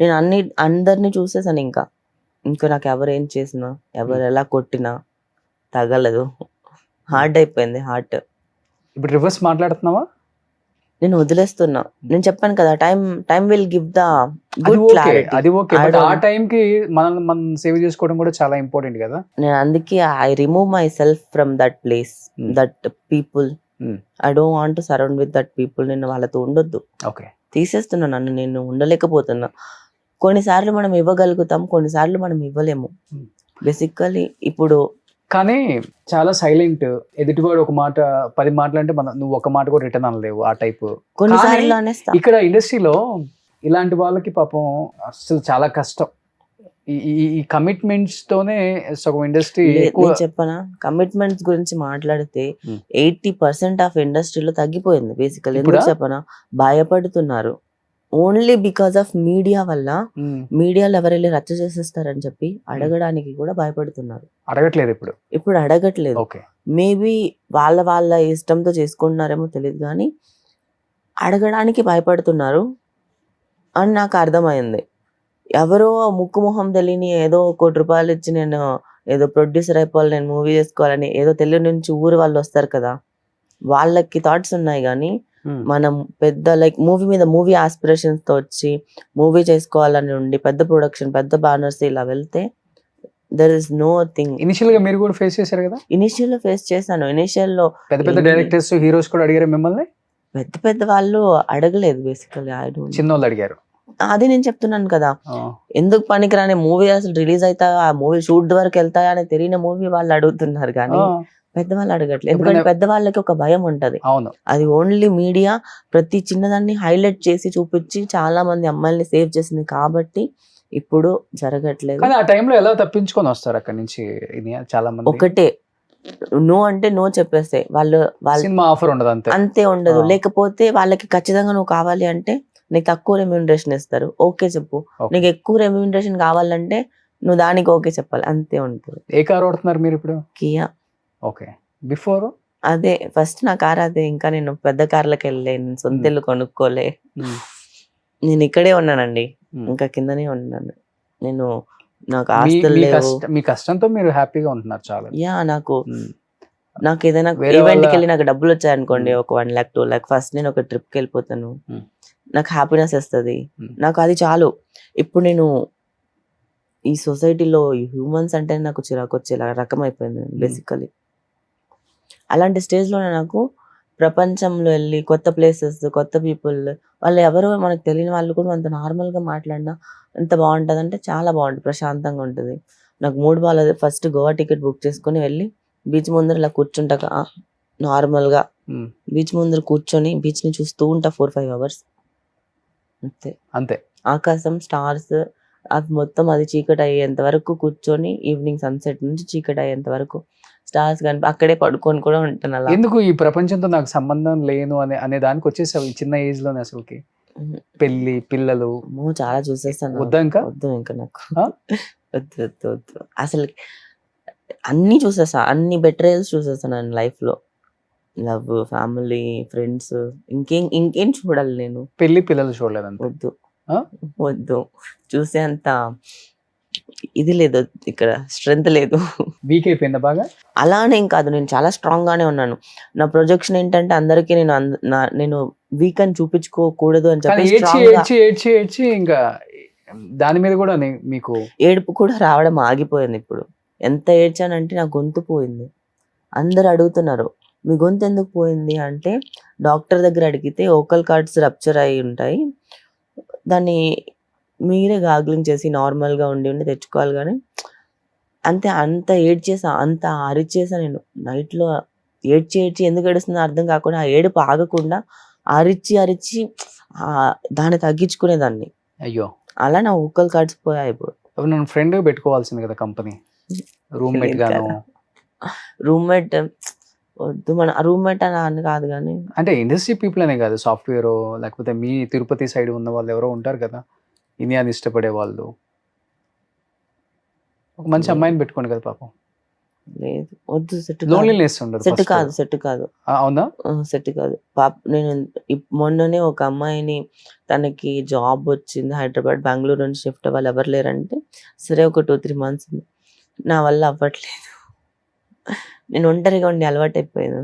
నేను అందరినీ చూసేసాను. ఇంకా నాకు ఎవరు ఏం చేసినా, ఎవరు ఎలా కొట్టినా తగలదు. హార్డ్ అయిపోయింది హార్ట్. ఇప్పుడు రివర్స్ మాట్లాడుతున్నావా? నేను వదిలేస్తున్నా. నేను చెప్పాను కదా, time will give the good clarity. అది ఓకే, బట్ ఆ టైం కి మనం సేవ్ చేసుకోవడం కూడా చాలా ఇంపార్టెంట్ కదా. నేను అందుకే I remove my self from that place, that people. I don't want to surround with that people. నేను వాళ్ళతో ఉండొద్దు. ఓకే, తీసేస్తున్నా నన్ను, నేను ఉండలేకపోతున్నా. కొన్నిసార్లు మనం ఇవ్వగలుగుతాం, కొన్నిసార్లు మనం ఇవ్వలేము. బేసికలీ ఇప్పుడు కానీ చాలా సైలెంట్, ఎదుటివాడు ఒక మాట 10 మాటలు అంటే నువ్వు ఒక మాట కూడా రిటర్న్ అనలేవు, ఆ టైప్. కొన్నిసార్లు అనేస్తా. ఇక్కడ ఇండస్ట్రీలో ఇలాంటి వాళ్ళకి పాపం అసలు చాలా కష్టం. ఈ కమిట్మెంట్స్ తోనే సగం ఇండస్ట్రీ. చెప్పనా, కమిట్మెంట్స్ గురించి మాట్లాడితే 80% ఆఫ్ ఇండస్ట్రీలో తగ్గిపోయింది బేసికల్. ఎందుకు చెప్పనా, భయపడుతున్నారు. ఓన్లీ బికాస్ ఆఫ్ మీడియా వల్ల. మీడియాలో ఎవరెళ్ళి రచ్చ చేసేస్తారని చెప్పి అడగడానికి కూడా భయపడుతున్నారు. ఇప్పుడు అడగట్లేదు. మేబీ వాళ్ళ ఇష్టంతో చేసుకుంటున్నారేమో తెలియదు, కానీ అడగడానికి భయపడుతున్నారు అని నాకు అర్థమైంది. ఎవరో ముక్కు మొహం తెలియని ఏదో ₹1 ఇచ్చి నేను ఏదో ప్రొడ్యూసర్ అయిపోవాలి, నేను మూవీ చేసుకోవాలని ఏదో తెలియని నుంచి ఊరు వాళ్ళు వస్తారు కదా, వాళ్ళకి థాట్స్ ఉన్నాయి. కానీ మనం పెద్ద లైక్ మూవీ ఆస్పిరేషన్స్ తో వచ్చి మూవీ చేసుకోవాలని ఉండి పెద్ద ప్రొడక్షన్, పెద్ద బ్యానర్స్ ఇలా వెళ్తే there is no thing. Initial గా మీరు కూడా ఫేస్ చేశారు కదా? ఇనిషియల్ లో ఫేస్ చేశాను. ఇనిషియల్ లో పెద్ద డైరెక్టర్స్, హీరోస్ కూడా అడిగారు మిమ్మల్ని? పెద్ద పెద్ద వాళ్ళు అడగలేదు బేసికలీ. చిన్నోళ్ళు అడిగారు. అదే నేను చెప్తున్నాను కదా, ఎందుకు పనికిరాని మూవీ అసలు రిలీజ్ అవుతా, ఆ మూవీ షూట్ వరకు వెళ్తాయా అని తెలియని మూవీ వాళ్ళు అడుగుతున్నారు కానీ పెద్దవాళ్ళు అడగట్లేదు. ఎందుకంటే పెద్దవాళ్ళకి ఒక భయం ఉంటది. అవును, అది ఓన్లీ మీడియా ప్రతి చిన్నదాన్ని హైలైట్ చేసి చూపించి చాలా మంది అమ్మాయిల్ని సేవ్ చేసింది కాబట్టి ఇప్పుడు జరగట్లేదు. కానీ ఆ టైంలో ఎలా తప్పించుకొని వస్తారు అక్కడి నుంచి చాలా మంది? ఒకటే, నో అంటే నో చెప్పేస్తే వాళ్ళు సినిమా ఆఫర్ ఉండదు, అంతే అంతే ఉండదు. లేకపోతే వాళ్ళకి ఖచ్చితంగా నువ్వు కావాలి అంటే నీకు తక్కువ రెమ్యూనరేషన్ ఇస్తారు, ఓకే చెప్పు. నీకు ఎక్కువ రెమ్యూనరేషన్ కావాలంటే నువ్వు దానికి ఓకే చెప్పాలి, అంతే ఉంటుంది. ఏ కార్ వాడుతున్నారు మీరు ఇప్పుడు? కియా. ఓకే, బిఫోర్ అదే ఫస్ట్ నా కార్ అదే. ఇంకా నేను పెద్ద కార్లకు వెళ్ళలేను, సొంత ఇల్లు కొనుక్కోలే. నేను ఇక్కడే ఉన్నానండి, ఇంకా కిందనే ఉన్నాను నేను. నాకు ఆస్తులు లేవు. మీ కష్టంతో మీరు హ్యాపీగా ఉంటున్నారు చాలా. యా, నాకు ఏదైనా ఈవెంట్కి వెళ్ళి నాకు డబ్బులు వచ్చాయనుకోండి, ఒక 1 lakh 2 lakh, ఫస్ట్ నేను ఒక ట్రిప్కి వెళ్ళిపోతాను, నాకు హ్యాపీనెస్ వస్తుంది, నాకు అది చాలు. ఇప్పుడు నేను ఈ సొసైటీలో హ్యూమన్స్ అంటే నాకు చిరాకు వచ్చేలా రకం అయిపోయింది బేసికలీ. అలాంటి స్టేజ్లో నాకు ప్రపంచంలో వెళ్ళి కొత్త ప్లేసెస్, కొత్త పీపుల్, వాళ్ళు ఎవరో మనకు తెలియని వాళ్ళు కూడా అంత నార్మల్గా మాట్లాడినా ఎంత బాగుంటుంది అంటే చాలా బాగుంటుంది, ప్రశాంతంగా ఉంటుంది. నాకు మూడు బాగాలేదు, ఫస్ట్ గోవా టికెట్ బుక్ చేసుకుని వెళ్ళి బీచ్ ముందర ఇలా కూర్చుంటాక నార్మల్గా బీచ్ ముందర కూర్చొని బీచ్ని చూస్తూ ఉంటా 4-5 hours అంతే. అంతే, ఆకాశం, స్టార్స్, అది మొత్తం అది చీకటి అయ్యేంత వరకు కూర్చొని, ఈవినింగ్ సన్సెట్ నుంచి చీకటి అయ్యేంత వరకు స్టార్స్ కానీ అక్కడే పడుకొని కూడా ఉంటాను. అలా ఎందుకు ఈ ప్రపంచంతో నాకు సంబంధం లేను అనే దానికి వచ్చేసావు ఈ చిన్న ఏజ్ లోనే? అసలుకి పెళ్లి, పిల్లలు చాలా చూసేస్తాను. వద్దా? ఇంకా వద్దు, ఇంకా నాకు వద్దు వద్దు వద్దు. అసలు అన్ని చూసేస్తా, అన్ని బెటరేల్స్ చూసేస్తాను నేను లైఫ్ లో. లవ్, ఫ్యామిలీ, ఫ్రెండ్స్, ఇంకేం చూడాలి నేను? పెళ్లి, పిల్లలు చూడలేదు? వద్దు వద్దు, చూసే అంత ఇది లేదు ఇక్కడ, స్ట్రెంత్ లేదు. వీక్ అయిపోయిందా బాగా? అలానేం కాదు, నేను చాలా స్ట్రాంగ్ గానే ఉన్నాను. నా ప్రొజెక్షన్ ఏంటంటే అందరికీ నేను వీక్ అని చూపించుకోకూడదు అని చెప్పి ఇంకా దాని మీద కూడా మీకు ఏడుపు కూడా రావడం ఆగిపోయింది ఇప్పుడు. ఎంత ఏడ్చానంటే నా గొంతు పోయింది. అందరు అడుగుతున్నారు మీ గొంతు ఎందుకు పోయింది అంటే, డాక్టర్ దగ్గర అడిగితే ఓకల్ కార్డ్స్ రప్చర్ అయి ఉంటాయి, దాన్ని మీరే గాగ్లింగ్ చేసి నార్మల్గా ఉండి తెచ్చుకోవాలి కానీ అంతే. అంత ఏడ్చేసా, అంత అరిచేసా నేను నైట్లో. ఏడ్చి ఎందుకు ఏడుస్తుందో అర్థం కాకుండా, ఆ ఏడుపు ఆగకుండా అరిచి దాన్ని తగ్గించుకునేదాన్ని. అయ్యో, అలా నా ఓకల్ కార్డ్స్ పోయాయి. ఇప్పుడు నన్ను ఫ్రెండ్ పెట్టుకోవాల్సింది కదా కంపెనీ, రూమ్మేట్ గాను. రూమ్మేట్ వద్దు, మన రూమ్మేట్ అని కాదు కానీ, అంటే ఇండస్ట్రీ పీపుల్ అనే కాదు, సాఫ్ట్వేర్ లేకపోతే మీ తిరుపతి సైడ్ ఉన్న వాళ్ళు ఎవరో ఉంటారు కదా ఇండియాని ఇష్టపడే వాళ్ళు. ఒక మంచి అమ్మాయిని పెట్టుకోండి కదా పాపం. లేదు వద్దు, సెట్ కాదు. అవునా? సెట్ కాదు పాప. నేను మొన్ననే ఒక అమ్మాయిని, తనకి జాబ్ వచ్చింది హైదరాబాద్, బెంగళూరు నుంచి షిఫ్ట్ అవ్వాలి, ఎవరు లేరంటే సరే ఒక 2-3 months, నా వల్ల అవ్వట్లేదు. నేను ఒంటరిగా ఉండి అలవాటు అయిపోయాను.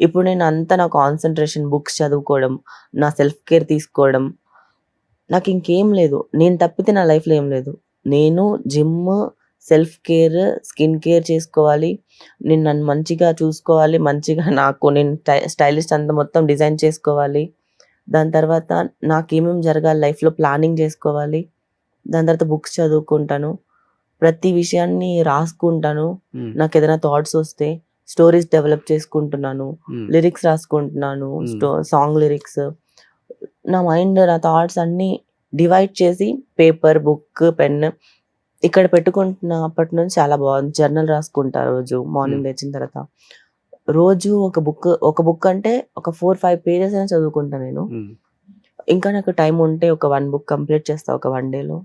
ఇప్పుడు నేను అంతా నా కాన్సన్ట్రేషన్ బుక్స్ చదువుకోవడం, నా సెల్ఫ్ కేర్ తీసుకోవడం, నాకు ఇంకేం లేదు. నేను తప్పితే నా లైఫ్లో ఏం లేదు. నేను gym, self care, skin care చేసుకోవాలి, నేను నన్ను మంచిగా చూసుకోవాలి, మంచిగా నేను స్టైలిస్ట్ అంతా మొత్తం డిజైన్ చేసుకోవాలి, దాని తర్వాత నాకేమేమి జరగాలి లైఫ్లో ప్లానింగ్ చేసుకోవాలి, దాని తర్వాత బుక్స్ చదువుకుంటాను, ప్రతి విషయాన్ని రాసుకుంటాను, నాకు ఏదైనా థాట్స్ వస్తే స్టోరీస్ డెవలప్ చేసుకుంటున్నాను, లిరిక్స్ రాసుకుంటున్నాను, సాంగ్ లిరిక్స్. నా మైండ్, నా థాట్స్ అన్ని డివైడ్ చేసి పేపర్, బుక్, పెన్ ఇక్కడ పెట్టుకుంటున్నప్పటి నుంచి చాలా బాగుంది. జర్నల్ రాసుకుంటా రోజు మార్నింగ్ లేచిన తర్వాత. రోజు ఒక బుక్ అంటే ఒక 4-5 pages అయినా చదువుకుంటా నేను. ఇంకా నాకు టైం ఉంటే ఒక 1 book కంప్లీట్ చేస్తా ఒక 1 dayలో.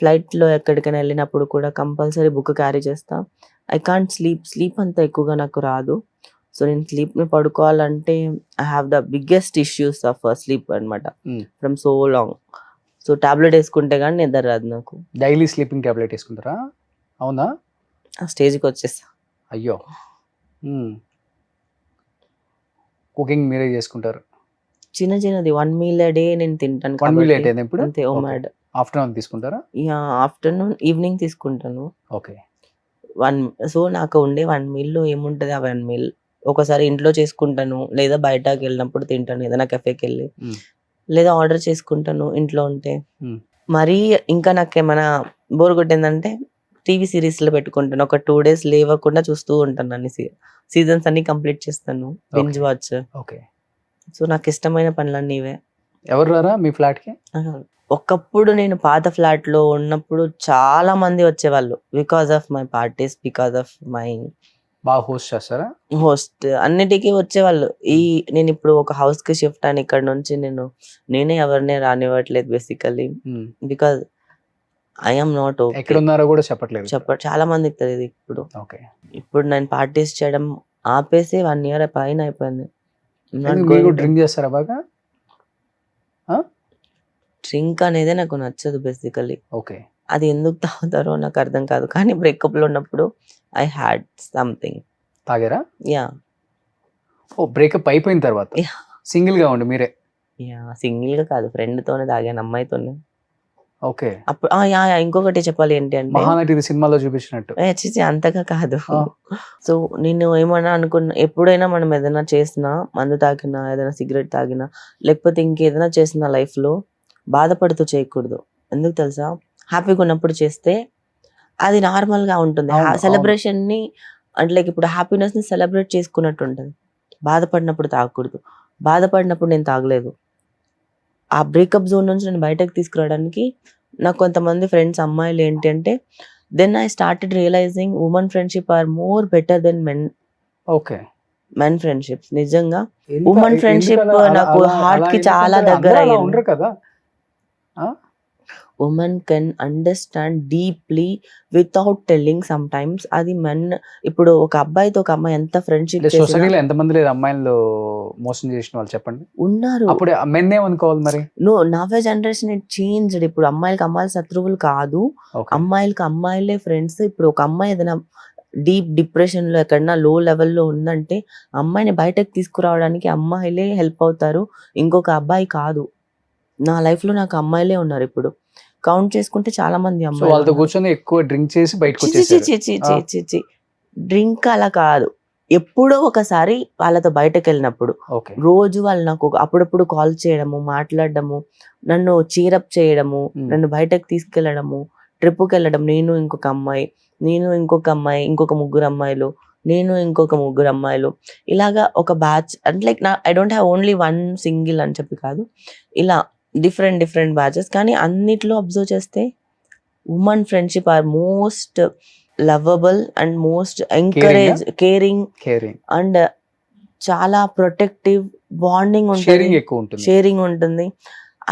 ఫ్లైట్లో ఎక్కడికైనా వెళ్ళినప్పుడు కూడా కంపల్సరీ బుక్ క్యారీ చేస్తా. ఐ కాంట్ స్లీప్ అంత ఎక్కువగా నాకు రాదు. సో నేను స్లీప్ని పడుకోవాలంటే I have the biggest issues of sleep అనమాట, from so long. So tablet వేసుకుంటే కానీ నిద్ర రాదు నాకు. డైలీ స్లీపింగ్ టాబ్లెట్ వేసుకుంటారా? అవునా? ఆ స్టేజ్కి వచ్చేస్తా. అయ్యో. కుకింగ్ మీరే చేసుకుంటారు? చిన్నది 1 meal a day నేను తింటాను. 1 meal a day ఇప్పుడు? అంతే. ఓమాడ్ ఆఫ్టర్నూన్ తీసుకుంటారా? ఆఫ్టర్నూన్, ఈవినింగ్ తీసుకుంటాను. ఓకే. సో నాకు ఉండే 1 meal ఏముంటది, ఆ 1 meal ఒకసారి ఇంట్లో చేసుకుంటాను, లేదా బయటకి వెళ్ళినప్పుడు తింటాను ఏదైనా కెఫేకి వెళ్ళి, Hmm. లేదా ఆర్డర్ చేసుకుంటాను ఇంట్లో ఉంటే. Hmm. మరీ ఇంకా నాకేమైనా బోర్ కొట్టిందంటే టీవీ సిరీస్లో పెట్టుకుంటాను. ఒక 2 days లేవకుండా చూస్తూ ఉంటాను, అన్ని సీజన్స్ అన్ని కంప్లీట్ చేస్తాను, binge Okay. Watch. Okay. So నాకు ఇష్టమైన పనులన్నీ ఇవే. ఎవరు రారా మీ ఫ్లాట్కి? ఆహా. ఒకప్పుడు నేను పాత ఫ్లాట్ లో ఉన్నప్పుడు చాలా మంది వచ్చేవాళ్ళు, because of my parties, because of my బాగా హోస్ట్ చేస్తారా? హోస్ట్, అన్నిటికీ వచ్చేవాళ్ళు. నేను ఇప్పుడు ఒక హౌస్ కి షిఫ్ట్ అని ఇక్కడ నుంచి నేనే ఎవరిని రానివ్వట్లేదు basically, Hmm. Because I'm not ఎక్కడ ఉన్నారో కూడా చెప్పట్లేదు. చాలా మందికి తెలియదు ఇప్పుడు. ఓకే. ఇప్పుడు నేను పార్టీస్ చేయడం ఆపేసి 1 year పైన అయిపోయింది. మీరు డ్రింక్ చేస్తారా బాగా? డ్రింక్ అనేది నాకు నచ్చదు బేసికలీ. ఓకే. అది ఎందుకు తాగుతారో నాకు అర్థం కాదు, కానీ బ్రేకప్ లో ఉన్నప్పుడు ఐ హ్యాడ్ సంథింగ్. తాగారా? యా ఓ బ్రేకప్ అయిపోయిన తర్వాత Yeah. సింగిల్ గా ఉండి మీరే? యా సింగిల్ గా కాదు, ఫ్రెండ్ తోనే తాగాను, అమ్మాయితోనే. ఓకే. అప్పుడు ఇంకొకటి చెప్పాలి ఏంటి అంటే, మహానటి సినిమాలో చూపించినట్టు. చిచి అంతగా కాదు. ఆ. సో నేను ఏమన్నా అనుకున్నా, ఎప్పుడైనా మనం ఏదైనా చేసినా, మందు తాగినా, ఏదైనా సిగరెట్ తాగినా, లేకపోతే ఇంకేదైనా చేసిన లైఫ్ లో బాధపడుతూ చేయకూడదు. ఎందుకు తెలుసా? హ్యాపీగా ఉన్నప్పుడు చేస్తే అది నార్మల్ గా ఉంటుంది. అవును, అవును. సెలబ్రేషన్ ని అంటే లైక్ ఇప్పుడు హ్యాపీనెస్ ని సెలబ్రేట్ చేసుకున్నట్టు ఉంటుంది. బాధపడినప్పుడు తాగకూడదు. బాధపడినప్పుడు నేను తాగలేదు. ఆ బ్రేకప్ జోన్ నుంచి నేను బయటకు తీసుకురావడానికి నాకు కొంతమంది ఫ్రెండ్స్ అమ్మాయిలు ఏంటి అంటే, then I started realising women friendship are more better than okay. Men friendships. నిజంగా ఉమెన్ ఫ్రెండ్షిప్ నాకు హార్ట్ కి చాలా దగ్గర అయ్యింది. ఉండరు కదా. Women can understand deeply without telling sometimes. అది మెన్, ఇప్పుడు ఒక అబ్బాయితో ఒక అమ్మాయి ఎంత ఫ్రెండ్షిప్ సొసైటీలో ఎంతమంది లేదు అమ్మాయిలు మోసం చేసిన వాళ్ళు చెప్పండి. ఉన్నారు. అప్పుడు మెన్ ఏమనుకోవాలి మరి? నవ్వే జనరేషన్ ఇట్ చేంజ్డ్. ఇప్పుడు అమ్మాయిలకి అమ్మాయిలు శత్రువులు కాదు, Okay. అమ్మాయిలకి అమ్మాయిలే ఫ్రెండ్స్. ఇప్పుడు ఒక అమ్మాయి ఏదైనా డీప్ డిప్రెషన్ లో ఎక్కడన్నా లో లెవెల్లో ఉందంటే అమ్మాయిని బయటకు తీసుకురావడానికి అమ్మాయిలే హెల్ప్ అవుతారు, ఇంకొక అబ్బాయి కాదు. నా లైఫ్ లో నాకు అమ్మాయిలే ఉన్నారు. ఇప్పుడు కౌంట్ చేసుకుంటే చాలా మంది సో అమ్మాయిలు వాళ్ళతో ఉన్నారు. కూర్చొని ఎక్కువ డ్రింక్ చేసి బయటకు చి వచ్చేసారు. చి చి చి చి చి. డ్రింక్ అలా కాదు, ఎప్పుడో ఒకసారి వాళ్ళతో బయటకు వెళ్ళినప్పుడు. ఓకే. రోజు వాళ్ళు నాకు అప్పుడప్పుడు కాల్ చేయడము, మాట్లాడడము, నన్ను చీరప్ చేయడము, నన్ను బయటకు తీసుకెళ్లడము, ట్రిప్కి వెళ్ళడం, నేను ఇంకొక అమ్మాయి, ఇంకొక ముగ్గురు అమ్మాయిలు, నేను ఇంకొక ముగ్గురు అమ్మాయిలు, ఇలాగా ఒక బ్యాచ్. అంటే like I don't have only one single అని చెప్పి కాదు, ఇలా డిఫరెంట్ బ్యాచెస్. కానీ అన్నిట్లో అబ్జర్వ్ చేస్తే women friendship are most lovable and most encourage, caring and చాలా ప్రొటెక్టివ్ బాండింగ్ ఉంటుంది, షేరింగ్ ఉంటుంది.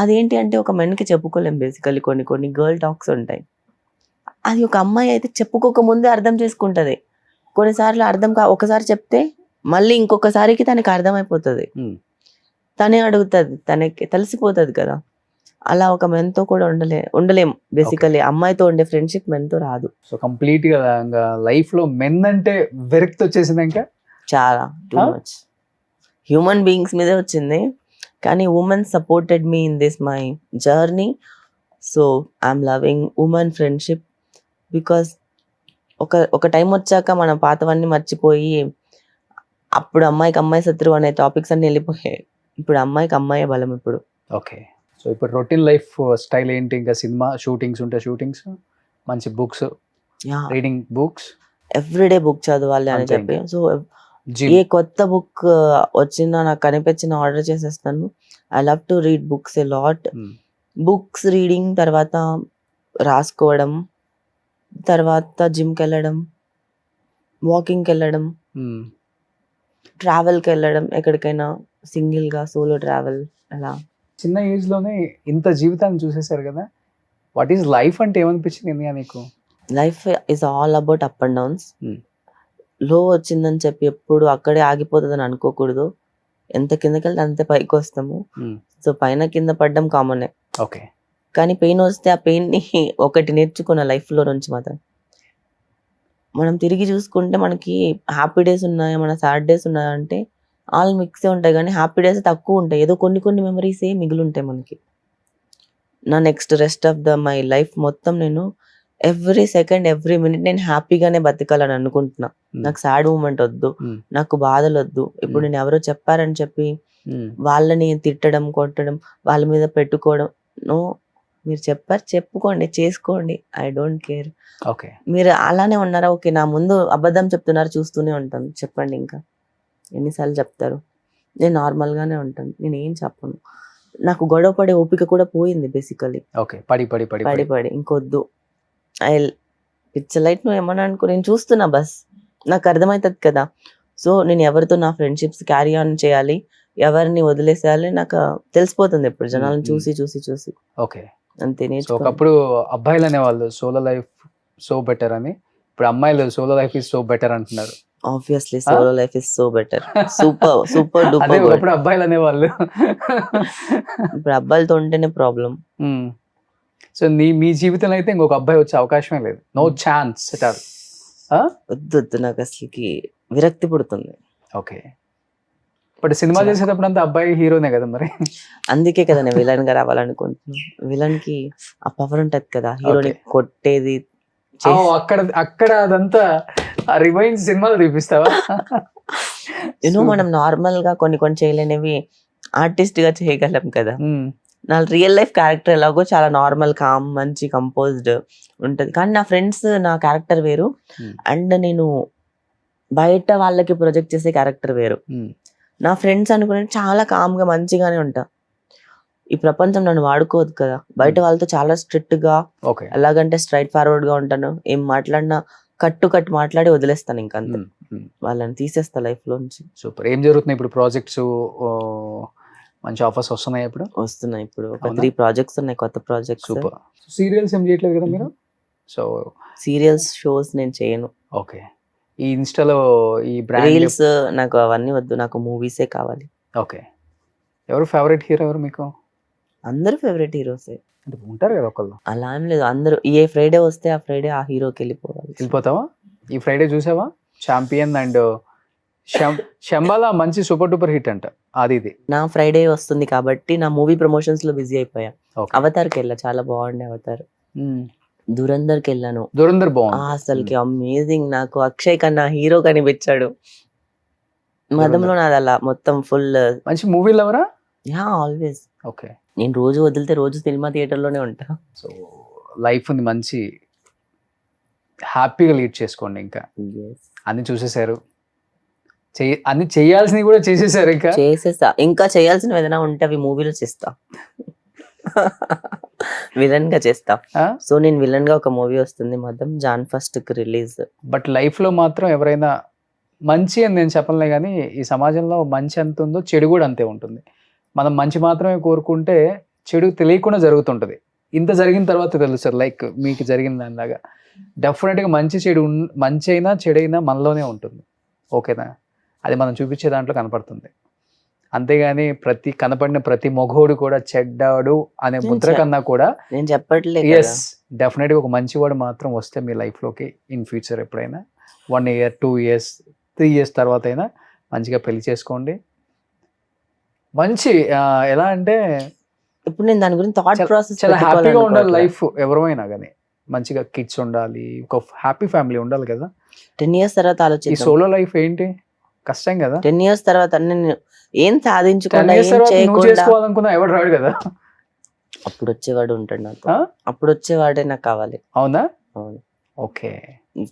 అదేంటి అంటే ఒక మెన్కి చెప్పుకోలేం బేసికలీ. కొన్ని గర్ల్ టాక్స్ ఉంటాయి, అది ఒక అమ్మాయి అయితే చెప్పుకోక ముందే అర్థం చేసుకుంటది. కొన్నిసార్లు ఒకసారి చెప్తే మళ్ళీ ఇంకొకసారికి తనకి అర్థమైపోతుంది, తనే అడుగుతుంది, తనకి తెలిసిపోతుంది కదా. అలా ఒక మెన్తో కూడా ఉండలేం బేసికలీ. అమ్మాయితో ఉండే ఫ్రెండ్షిప్ మెన్తో రాదు. సో కంప్లీట్ గా లైఫ్ లో మెన్ అంటే విరక్తి వచ్చేసింది ఇంకా చాలా టూ మచ్. హ్యూమన్ బీయింగ్స్ మీదే వచ్చింది, కానీ women supported me in this my journey. So I'm loving women friendship because ఒక టైం వచ్చాక మన పాతవన్నీ మర్చిపోయి, అప్పుడు అమ్మాయికి అమ్మాయి శత్రువు అనే టాపిక్స్ అన్ని వెళ్ళిపోయాయి. ఇప్పుడు అమ్మాయికి అమ్మాయే బలం ఇప్పుడు. ఓకే. సో ఇప్పుడు రొటీన్ లైఫ్ స్టైల్ ఏంటి? ఇంకా సినిమా షూటింగ్స్ ఉంటే షూటింగ్స్, మంచి books, reading books, everyday book చదవాలి అని చెప్పి. సో ఏ కొత్త బుక్ వచ్చినా నాకు కనిపించిన ఆర్డర్ చేసేస్తాను. I love to read books a lot. Books reading తర్వాత రాసుకోవడం, తర్వాత జిమ్కి వెళ్ళడం, వాకింగ్కి వెళ్ళడం, ట్రావెల్కి వెళ్ళడం, ఎక్కడికైనా సింగిల్గా సోలో ట్రావెల్. అలా చిన్న ఏజ్ లోనే ఇంత జీవితాన్ని చూసేశారు కదా, వాట్ ఈస్ లైఫ్ అంటే ఏమనిపించింది నీకు? Life is all about up and downs. లో వచ్చిందని చెప్పి ఎప్పుడు అక్కడే ఆగిపోతుందని అనుకోకూడదు. ఎంత కిందకి వెళ్తే అంతే పైకి వస్తాము. సో పైన కింద పడ్డం కామనే. ఓకే. కానీ పెయిన్ వస్తే ఆ పెయిన్ని ఒకటి నేర్చుకున్న లైఫ్లో నుంచి మాత్రం. మనం తిరిగి చూసుకుంటే మనకి హ్యాపీ డేస్ ఉన్నాయా, మన సాడ్ డేస్ ఉన్నాయా అంటే ఆల్ మిక్సే ఉంటాయి, కానీ హ్యాపీ డేస్ తక్కువ ఉంటాయి. ఏదో కొన్ని మెమరీసే మిగిలి ఉంటాయి మనకి. నా next rest of my life మొత్తం నేను ఎవ్రీ సెకండ్ ఎవ్రీ మినిట్ నేను హ్యాపీగానే బతకాలని అనుకుంటున్నా. నాకు సాడ్ మూమెంట్ వద్దు, నాకు బాధలు వద్దు. ఇప్పుడు నేను ఎవరో చెప్పారని చెప్పి వాళ్ళని తిట్టడం, కొట్టడం, వాళ్ళ మీద పెట్టుకోవడం, నో. మీరు చెప్పారు, చెప్పుకోండి, చేసుకోండి, ఐ డోంట్ కేర్. ఓకే. మీరు అలానే ఉన్నారా, ఓకే, నా ముందు అబద్ధం చెప్తున్నారు, చూస్తూనే ఉంటాను, చెప్పండి. ఇంకా ఎన్నిసార్లు చెప్తారు? నేను నార్మల్గానే ఉంటాను, నేను ఏం చెప్పను. నాకు గొడవ పడే ఓపిక కూడా పోయింది బేసికలీ. ఓకే. పడి పడి పడి పడి పడి ఇంకొద్దు. ఐ పిచ్చ లైట్, నువ్వు ఏమన్నా అనుకో, నేను చూస్తున్నా బస్, నాకు అర్థమవుతుంది కదా. సో నేను ఎవరితో నా ఫ్రెండ్షిప్స్ క్యారీ ఆన్ చేయాలి, ఎవరిని వదిలేసేయాలి నాకు తెలిసిపోతుంది ఇప్పుడు జనాలను చూసి చూసి చూసి. ఓకే. అంతే. ఒకప్పుడు అబ్బాయిలు అనేవాళ్ళు సోలో లైఫ్ సో బెటర్ అని, ఇప్పుడు అమ్మాయిలు solo life is so better అంటున్నారు. Obviously solo life is so better, super super అదే డూపర్. ఒకప్పుడు అబ్బాయిలు అనేవాళ్ళు. ఇప్పుడు అబ్బాయిలతో ఉంటేనే ప్రాబ్లం. సో మీ జీవితంలో అయితే ఇంకొక అబ్బాయి వచ్చే అవకాశమే లేదు, నో ఛాన్స్ ఎట్ ఆల్. వద్దు వద్దు, నాకు అసలుకి విరక్తి పుడుతుంది. ఓకే. బట్ సినిమా చేసేటప్పుడు అంతా అబ్బాయి హీరోనే కదా మరి. అందుకే కదా నేను విలన్ గా రావాలనుకుంటున్నాను. విలన్ కి ఆ పవర్ ఉంటది కదా, హీరోని కొట్టేది. అక్కడ అదంతా రిమైన్స్ సినిమాలో చూపిస్తావా? యూనో మనం నార్మల్ గా కొన్ని కొన్ని చేయలేనివి ఆర్టిస్ట్ గా చేయగలం కదా. నా రియల్ లైఫ్ క్యారెక్టర్ ఎలాగో చాలా నార్మల్, కామ్, మంచి కంపోజ్డ్ ఉంటది. కానీ నా ఫ్రెండ్స్ నా క్యారెక్టర్ వేరు, అండ్ నేను బయట వాళ్ళకి ప్రొజెక్ట్ చేసే క్యారెక్టర్ వేరు. నా ఫ్రెండ్స్ అనుకునే చాలా కామ్ గా మంచిగానే ఉంటా. ఈ ప్రపంచం నన్ను వాడుకోవద్దు కదా. బయట వాళ్ళతో చాలా స్ట్రిక్ట్ గా, ఎలాగంటే స్ట్రైట్ ఫార్వర్డ్ గా ఉంటాను. ఏం మాట్లాడినా కట్టు మాట్లాడి వదిలేస్తాను. ఇంకా అంతే, వాళ్ళని తీసేస్తా లైఫ్ లోంచి. సూపర్. ఏం జరుగుతున్నాయి ఇప్పుడు? ప్రాజెక్ట్స్, మంచి ఆఫర్స్ వస్తున్నాయి ఇప్పుడు? వస్తున్నాయి. ఇప్పుడు ఒక 3 ప్రాజెక్ట్స్ ఉన్నాయి, కొత్త ప్రాజెక్ట్స్. సూపర్. సీరియల్స్ ఏం చేయట్లేదు కదా మీరు? సో సీరియల్స్ షోస్ నేను చేయను. ఓకే. ఈ ఇన్స్టాలో ఈ బ్రాండ్ రీల్స్ నాకు అవన్నీ వద్దు, నాకు మూవీసే కావాలి. ఓకే. ఎవరు ఫేవరెట్ హీరో ఎవరు మీకు? అందరూ ఫేవరెట్ హీరోసే. అంటే ఉంటారు కదా ఒకళ్ళు. అలా ఏం లేదు, అందరూ ఏ ఫ్రైడే వస్తే ఆ ఫ్రైడే ఆ హీరోకి వెళ్ళిపోవాలి. వెళ్ళిపోతావా? ఈ ఫ్రైడే చూసావా? ఛాంపియన్ అండ్ శంబాలా మంచి సూపర్ డూపర్ హిట్ అంట. ఇది నా ఫ్రైడే వస్తుంది కాబట్టి నా మూవీ ప్రమోషన్స్ లో బిజీ అయిపోయా. అవతార్కి వెళ్ళా, చాలా బాగుండే అవతార్. దురందర్కి వెళ్ళాను. దురందర్ బాగుంది అసలుకి, అమేజింగ్. నాకు అక్షయ్ కన్నా హీరో కనిపించాడు. మదంలో నాది అలా మొత్తం ఫుల్ మంచి మూవీ లవరా? Yeah, always. ఓకే. నేను రోజు వదిలితే రోజు సినిమా థియేటర్ లోనే ఉంటా. సో లైఫ్ ని మంచి హ్యాపీగా లీడ్ చేసుకోండి. ఇంకా అన్ని చూసేసారు, అన్ని చేయాల్సినవి కూడా చేసేసారు. ఇంకా చేసేస్తా. ఇంకా చేయాల్సినవి ఏదైనా ఉంటే అవి మూవీలో చేస్తా. విలన్ గా చేస్తా. సో నేను విలన్ గా ఒక మూవీ వస్తుంది మదం, జాన్ 1st కి రిలీజ్. బట్ లైఫ్ లో మాత్రం ఎవరైనా మంచి అని నేను చెప్పలే, కానీ ఈ సమాజంలో మంచి ఎంత ఉందో చెడు కూడా అంతే ఉంటుంది. మనం మంచి మాత్రమే కోరుకుంటే చెడు తెలియకుండా జరుగుతుంటది. ఇంత జరిగిన తర్వాత తెలుస్తుంది, లైక్ మీకు జరిగిన దానిలాగా. డెఫినెట్గా మంచి అయినా చెడైనా మనలోనే ఉంటుంది. ఓకేనా? అది మనం చూపించే దాంట్లో కనపడుతుంది. అంతేగాని కనపడిన ప్రతి మొగోడు కూడా చెడ్డాడు అనే ముద్ర కన్నా కూడా నేను చెప్పట్లేదు. ఎస్, డెఫినెట్గా ఒక మంచివాడు మాత్రం వస్తే మీ లైఫ్లోకి ఇన్ ఫ్యూచర్ ఎప్పుడైనా 1 year 2 years 3 years తర్వాత అయినా మంచిగా పెళ్లి చేసుకోండి. మంచి ఎలా అంటే ఇప్పుడు నేను దాని గురించి థాట్ ప్రాసెస్ చాలా హ్యాపీగా ఉండాలి లైఫ్. ఎవరైనా కానీ మంచిగా కిడ్స్ ఉండాలి, ఒక హ్యాపీ ఫ్యామిలీ ఉండాలి కదా. 10 years తర్వాత ఆలోచించి. ఈ సోలో లైఫ్ ఏంటి కష్టం కదా. 10 years తర్వాత నేను ఏం సాధించుకోవాలనుకున్నా ఎవరు రాడు కదా. అప్పుడు వచ్చేవాడు ఉంటాడు నాకు, అప్పుడు వచ్చేవాడే నాకు కావాలి. అవునా? అవును. ఓకే.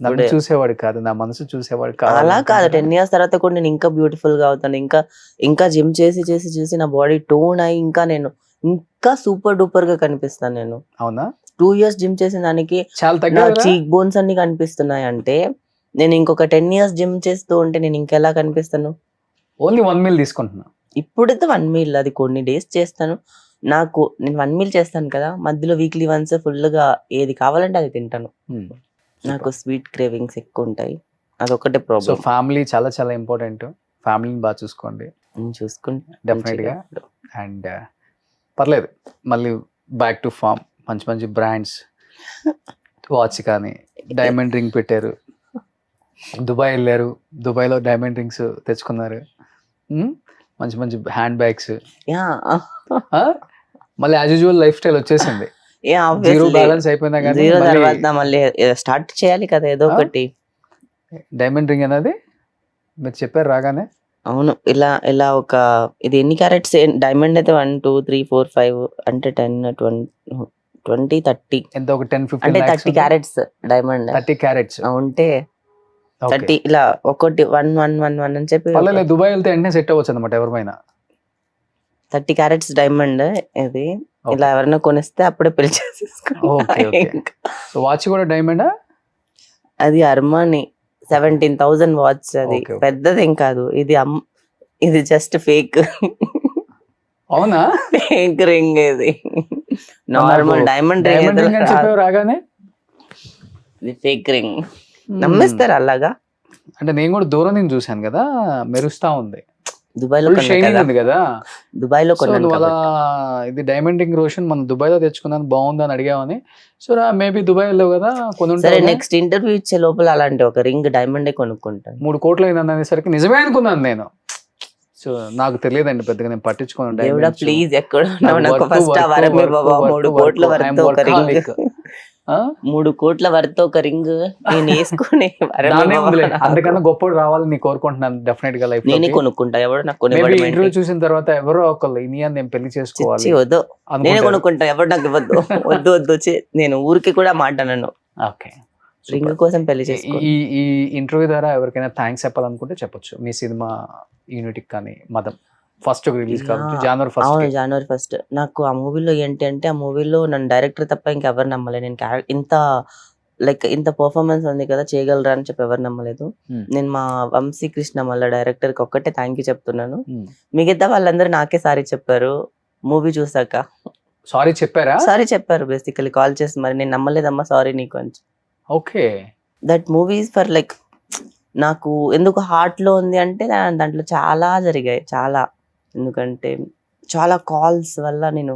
నన్ను చూసేవాడు కాదు, నా మనసు చూసేవాడు కాదు. అలా కాదు, 10 years తర్వాత కూడా నేను ఇంకా బ్యూటిఫుల్ గా అవుతాను. ఇంకా జిమ్ చేసి నా బాడీ టోన్ అయ్యి ఇంకా సూపర్ డూపర్ గా కనిపిస్తాను నేను. అవునా? 2 years జిమ్ చేసిన దానికి చాలా చీక్ బోన్స్ అన్ని కనిపిస్తున్నాయి అంటే, నేను ఇంకొక 10 years జిమ్ చేస్తూ ఉంటే నేను ఇంకెలా కనిపిస్తాను? ఓన్లీ 1 meal తీసుకుంటున్నా. ఇప్పుడైతే 1 meal, అది కొన్ని డేస్ చేస్తాను. నేను 1 meal చేస్తాను కదా, మధ్యలో వీక్లీ వన్స్ ఫుల్ గా ఏది కావాలంటే అది తింటాను. నాకు స్వీట్ క్రేవింగ్స్ ఎక్కువ ఉంటాయి, అదొకటే ప్రాబ్లం. సో ఫ్యామిలీ చాలా చాలా ఇంపార్టెంట్. ఫ్యామిలీని బాగా చూసుకోండి. చూసుకుంటా డెఫినెట్గా. అండ్ పర్లేదు, మళ్ళీ బ్యాక్ టు ఫామ్. మంచి మంచి బ్రాండ్స్, వాచ్ కానీ, డైమండ్ రింగ్ పెట్టారు, దుబాయ్ వెళ్ళారు, దుబాయ్లో డైమండ్ రింగ్స్ తెచ్చుకున్నారు, మంచి మంచి హ్యాండ్ బ్యాగ్స్, మళ్ళీ యాజ్ యూజువల్ లైఫ్ స్టైల్ వచ్చేసింది. జీరో బ్యాలెన్స్ అయిపోయినా కానీ జీరో తర్వాత మళ్ళీ స్టార్ట్ చేయాలి కదా ఏదో ఒకటి. డైమండ్ రింగ్ అనేది మీరు చెప్పారు రాగానే. అవును, ఇలా ఇలా ఒక ఇది ఎన్ని క్యారెట్స్ డైమండ్ అయితే 1 2 3 4 5 అంటే 10 20 30 ఎంత ఒక 10-15 అంటే 30 క్యారెట్స్ డైమండ్ 30 క్యారెట్స్ ఉంటే 30 ఇలా ఒకటి 1 1 1 1 అని చెప్పి పల్లె దుబాయ్ వెళ్తే వెంటనే సెట్ అవ్వచ్చు అనమాట ఎవరిమైనా. 30 క్యారెట్స్ డైమండ్ ఇది. ఇలా ఎవరైనా కొనిస్తే అప్పుడే పెళ్లి ఓకే చేసేసుకుంటా. ఓకే. సో వాచ్ కూడా డైమండా? అది అర్మాని 17,000 వాచ్. అది Okay, okay. పెద్దదేం కాదు. ఇది జస్ట్ ఫేక్. అవునా? ఫేక్ రింగ్ ఇది. నార్మల్ డైమండ్ డైమండ్ రింగ్ అని రింగ్ చెప్పావు రాగానే. ఇది ఫేక్ రింగ్. నమ్మేస్తారు అలాగా? అంటే నేను కూడా దూరం నుంచి చూశాను కదా, మెరుస్తా ఉంది, దుబాయ్ లో ఫుల్ షైనింగ్ ఉంది కదా. దుబాయ్ లో సో కొన్నాను నువ్వు అలా కాబట్టి. ఇది డైమండ్ రింగ్ రోషన్ మనం దుబాయ్ లో తెచ్చుకున్నాను బాగుందని అడిగావని. సో మేబీ దుబాయ్ వెళ్ళావు కదా కొని సరే, ఉంటావు. నెక్స్ట్ ఇంటర్వ్యూ ఇచ్చే లోపల అలాంటి ఒక రింగ్ డైమండే కొనుక్కుంటాను. 3 కోట్లు అయింది అనేసరికి నిజమే అనుకున్నాను నేను. సో నాకు తెలియదండి పెద్దగా, నేను పట్టించుకోను దేవుడా diamonds. ప్లీజ్ ఎక్కడ నాకు నాకు work, ఫస్ట్ work, వరమే work, బాబా. work, 3 work, కోట్ల I am వరతో ఒక రింగ్, workaholic. ఆ? 3 కోట్ల వరతో ఒక రింగ్ నేను వేసుకుని వరమే దాన్నే బాబా ఉందిలే, నాకు. అంతకన్నా గొప్ప రావాలని నేను కోరుకుంటున్నాను డెఫినెట్ గా లైఫ్ లో. నేనే కొనుక్కుంటా, ఎవడు నాకు మేబీ కొనివ్వడం ఇంటర్వ్యూ ఏంటి? చూసిన తర్వాత ఎవరో ఒకళ్ళు ఇనియా నేను పెళ్లి చేసుకోవాలి చిచ్చి వద్దు, నేనే అనుకుంటారు. కొనుక్కుంటా, ఎవడు నాకు ఇవ్వద్దు. వద్దు వద్దు నేను ఊరికి కూడా మాట్లాడను. ఓకే. రింగ్ కోసం పెళ్లి చేసుకో. ఈ ఈ ఇంటర్వ్యూ ద్వారా ఎవరికైనా థ్యాంక్స్ చెప్పాలనుకుంటే చెప్పొచ్చు. మీ సినిమా యూనిట్ కానీ మదం ఫస్ట్ రిలీజ్ కాబట్టి జనవరి అవును, 1. జనవరి 1. నాకు ఆ మూవీలో ఏంటి అంటే, ఆ మూవీలో నన్ను డైరెక్టర్ తప్ప ఇంకెవరు నమ్మలేదు. నేను ఇంత ఇంత పర్ఫార్మెన్స్ ఉంది కదా, చేయగలరా అని చెప్పి ఎవరు నమ్మలేదు. నేను మా వంశీ కృష్ణ మళ్ళీ డైరెక్టర్ కి ఒక్కటే థ్యాంక్ యూ చెప్తున్నాను. మిగతా వాళ్ళందరూ నాకే సారీ చెప్పారు మూవీ చూసాక. సారీ చెప్పారా? సారీ చెప్పారు బేసికలీ కాల్ చేసి, మరి నేను నమ్మలేదమ్మా సారీ నీకు అని. Okay. That movie is for like, నాకు ఎందుకు హార్ట్ లో ఉంది అంటే దాంట్లో చాలా జరిగాయి, చాలా. ఎందుకంటే చాలా కాల్స్ వల్ల నేను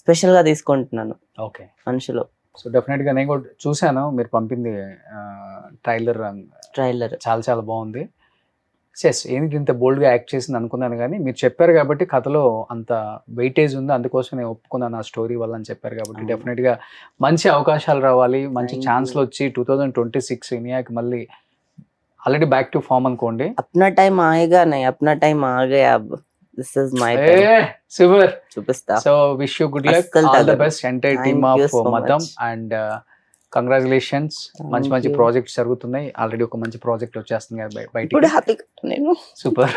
స్పెషల్ గా తీసుకుంటున్నాను ఓకే మనుషులు. సో డెఫినెట్ గా నేను కూడా చూశాను మీరు పంపింది ట్రైలర్, చాలా చాలా బాగుంది. ఎస్, ఏంటి ఇంత బోల్డ్ గా యాక్ట్ చేసింది అనుకున్నాను, కానీ మీరు చెప్పారు కాబట్టి కథలో అంత వెయిటేజ్ ఉంది, అందుకోసం నేను ఒప్పుకున్నాను ఆ స్టోరీ వల్ల అని చెప్పారు కాబట్టి అవును. డెఫినెట్ గా మంచి అవకాశాలు రావాలి, మంచి Thank ఛాన్స్లు you. వచ్చి 2026 ఇండియాకి మళ్ళీ ఆల్రెడీ బ్యాక్ టు ఫామ్ అనుకోండి. अपना टाइम आएगा नहीं, अपना टाइम आ गया अब. This is my time. Super. చూపిస్తా. So wish you good luck, అస్సలు ఆల్ ద తగ్గదు. Best entire Thank team you of so మదం much. And congratulations. మంచి Thank మంచి you. ప్రాజెక్ట్స్ జరుగుతున్నాయి, ఆల్రెడీ ఒక మంచి ప్రాజెక్ట్ వచ్చేస్తుంది కదా ఇప్పుడు బయటికి. హ్యాపీగా నేను. Super.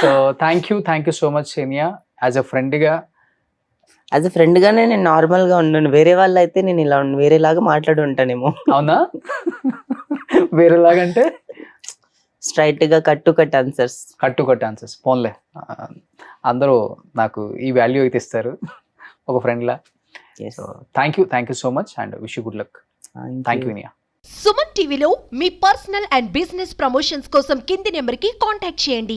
So thank you so much సేనియా. యాజ్ అ ఫ్రెండ్ గా యాజ్ అ ఫ్రెండ్ గానే నేను నార్మల్ గా ఉన్నాను. వేరే వాళ్ళు అయితే నేను ఇలా వేరేలాగా మాట్లాడి ఉంటానేమో. అవునా? వేరేలాగంటే స్ట్రైట్ గా కట్ ఆన్సర్స్. కట్ ఆన్సర్స్ పోన్లే, అందరూ నాకు ఈ వాల్యూ అయితే ఇస్తారు ఒక friend law. So thank you so much and wish you good luck. Thank you Inaya. Suman టీవీలో మీ పర్సనల్ అండ్ బిజినెస్ ప్రమోషన్స్ కోసం కింది నెంబర్కి కాంటాక్ట్ చేయండి.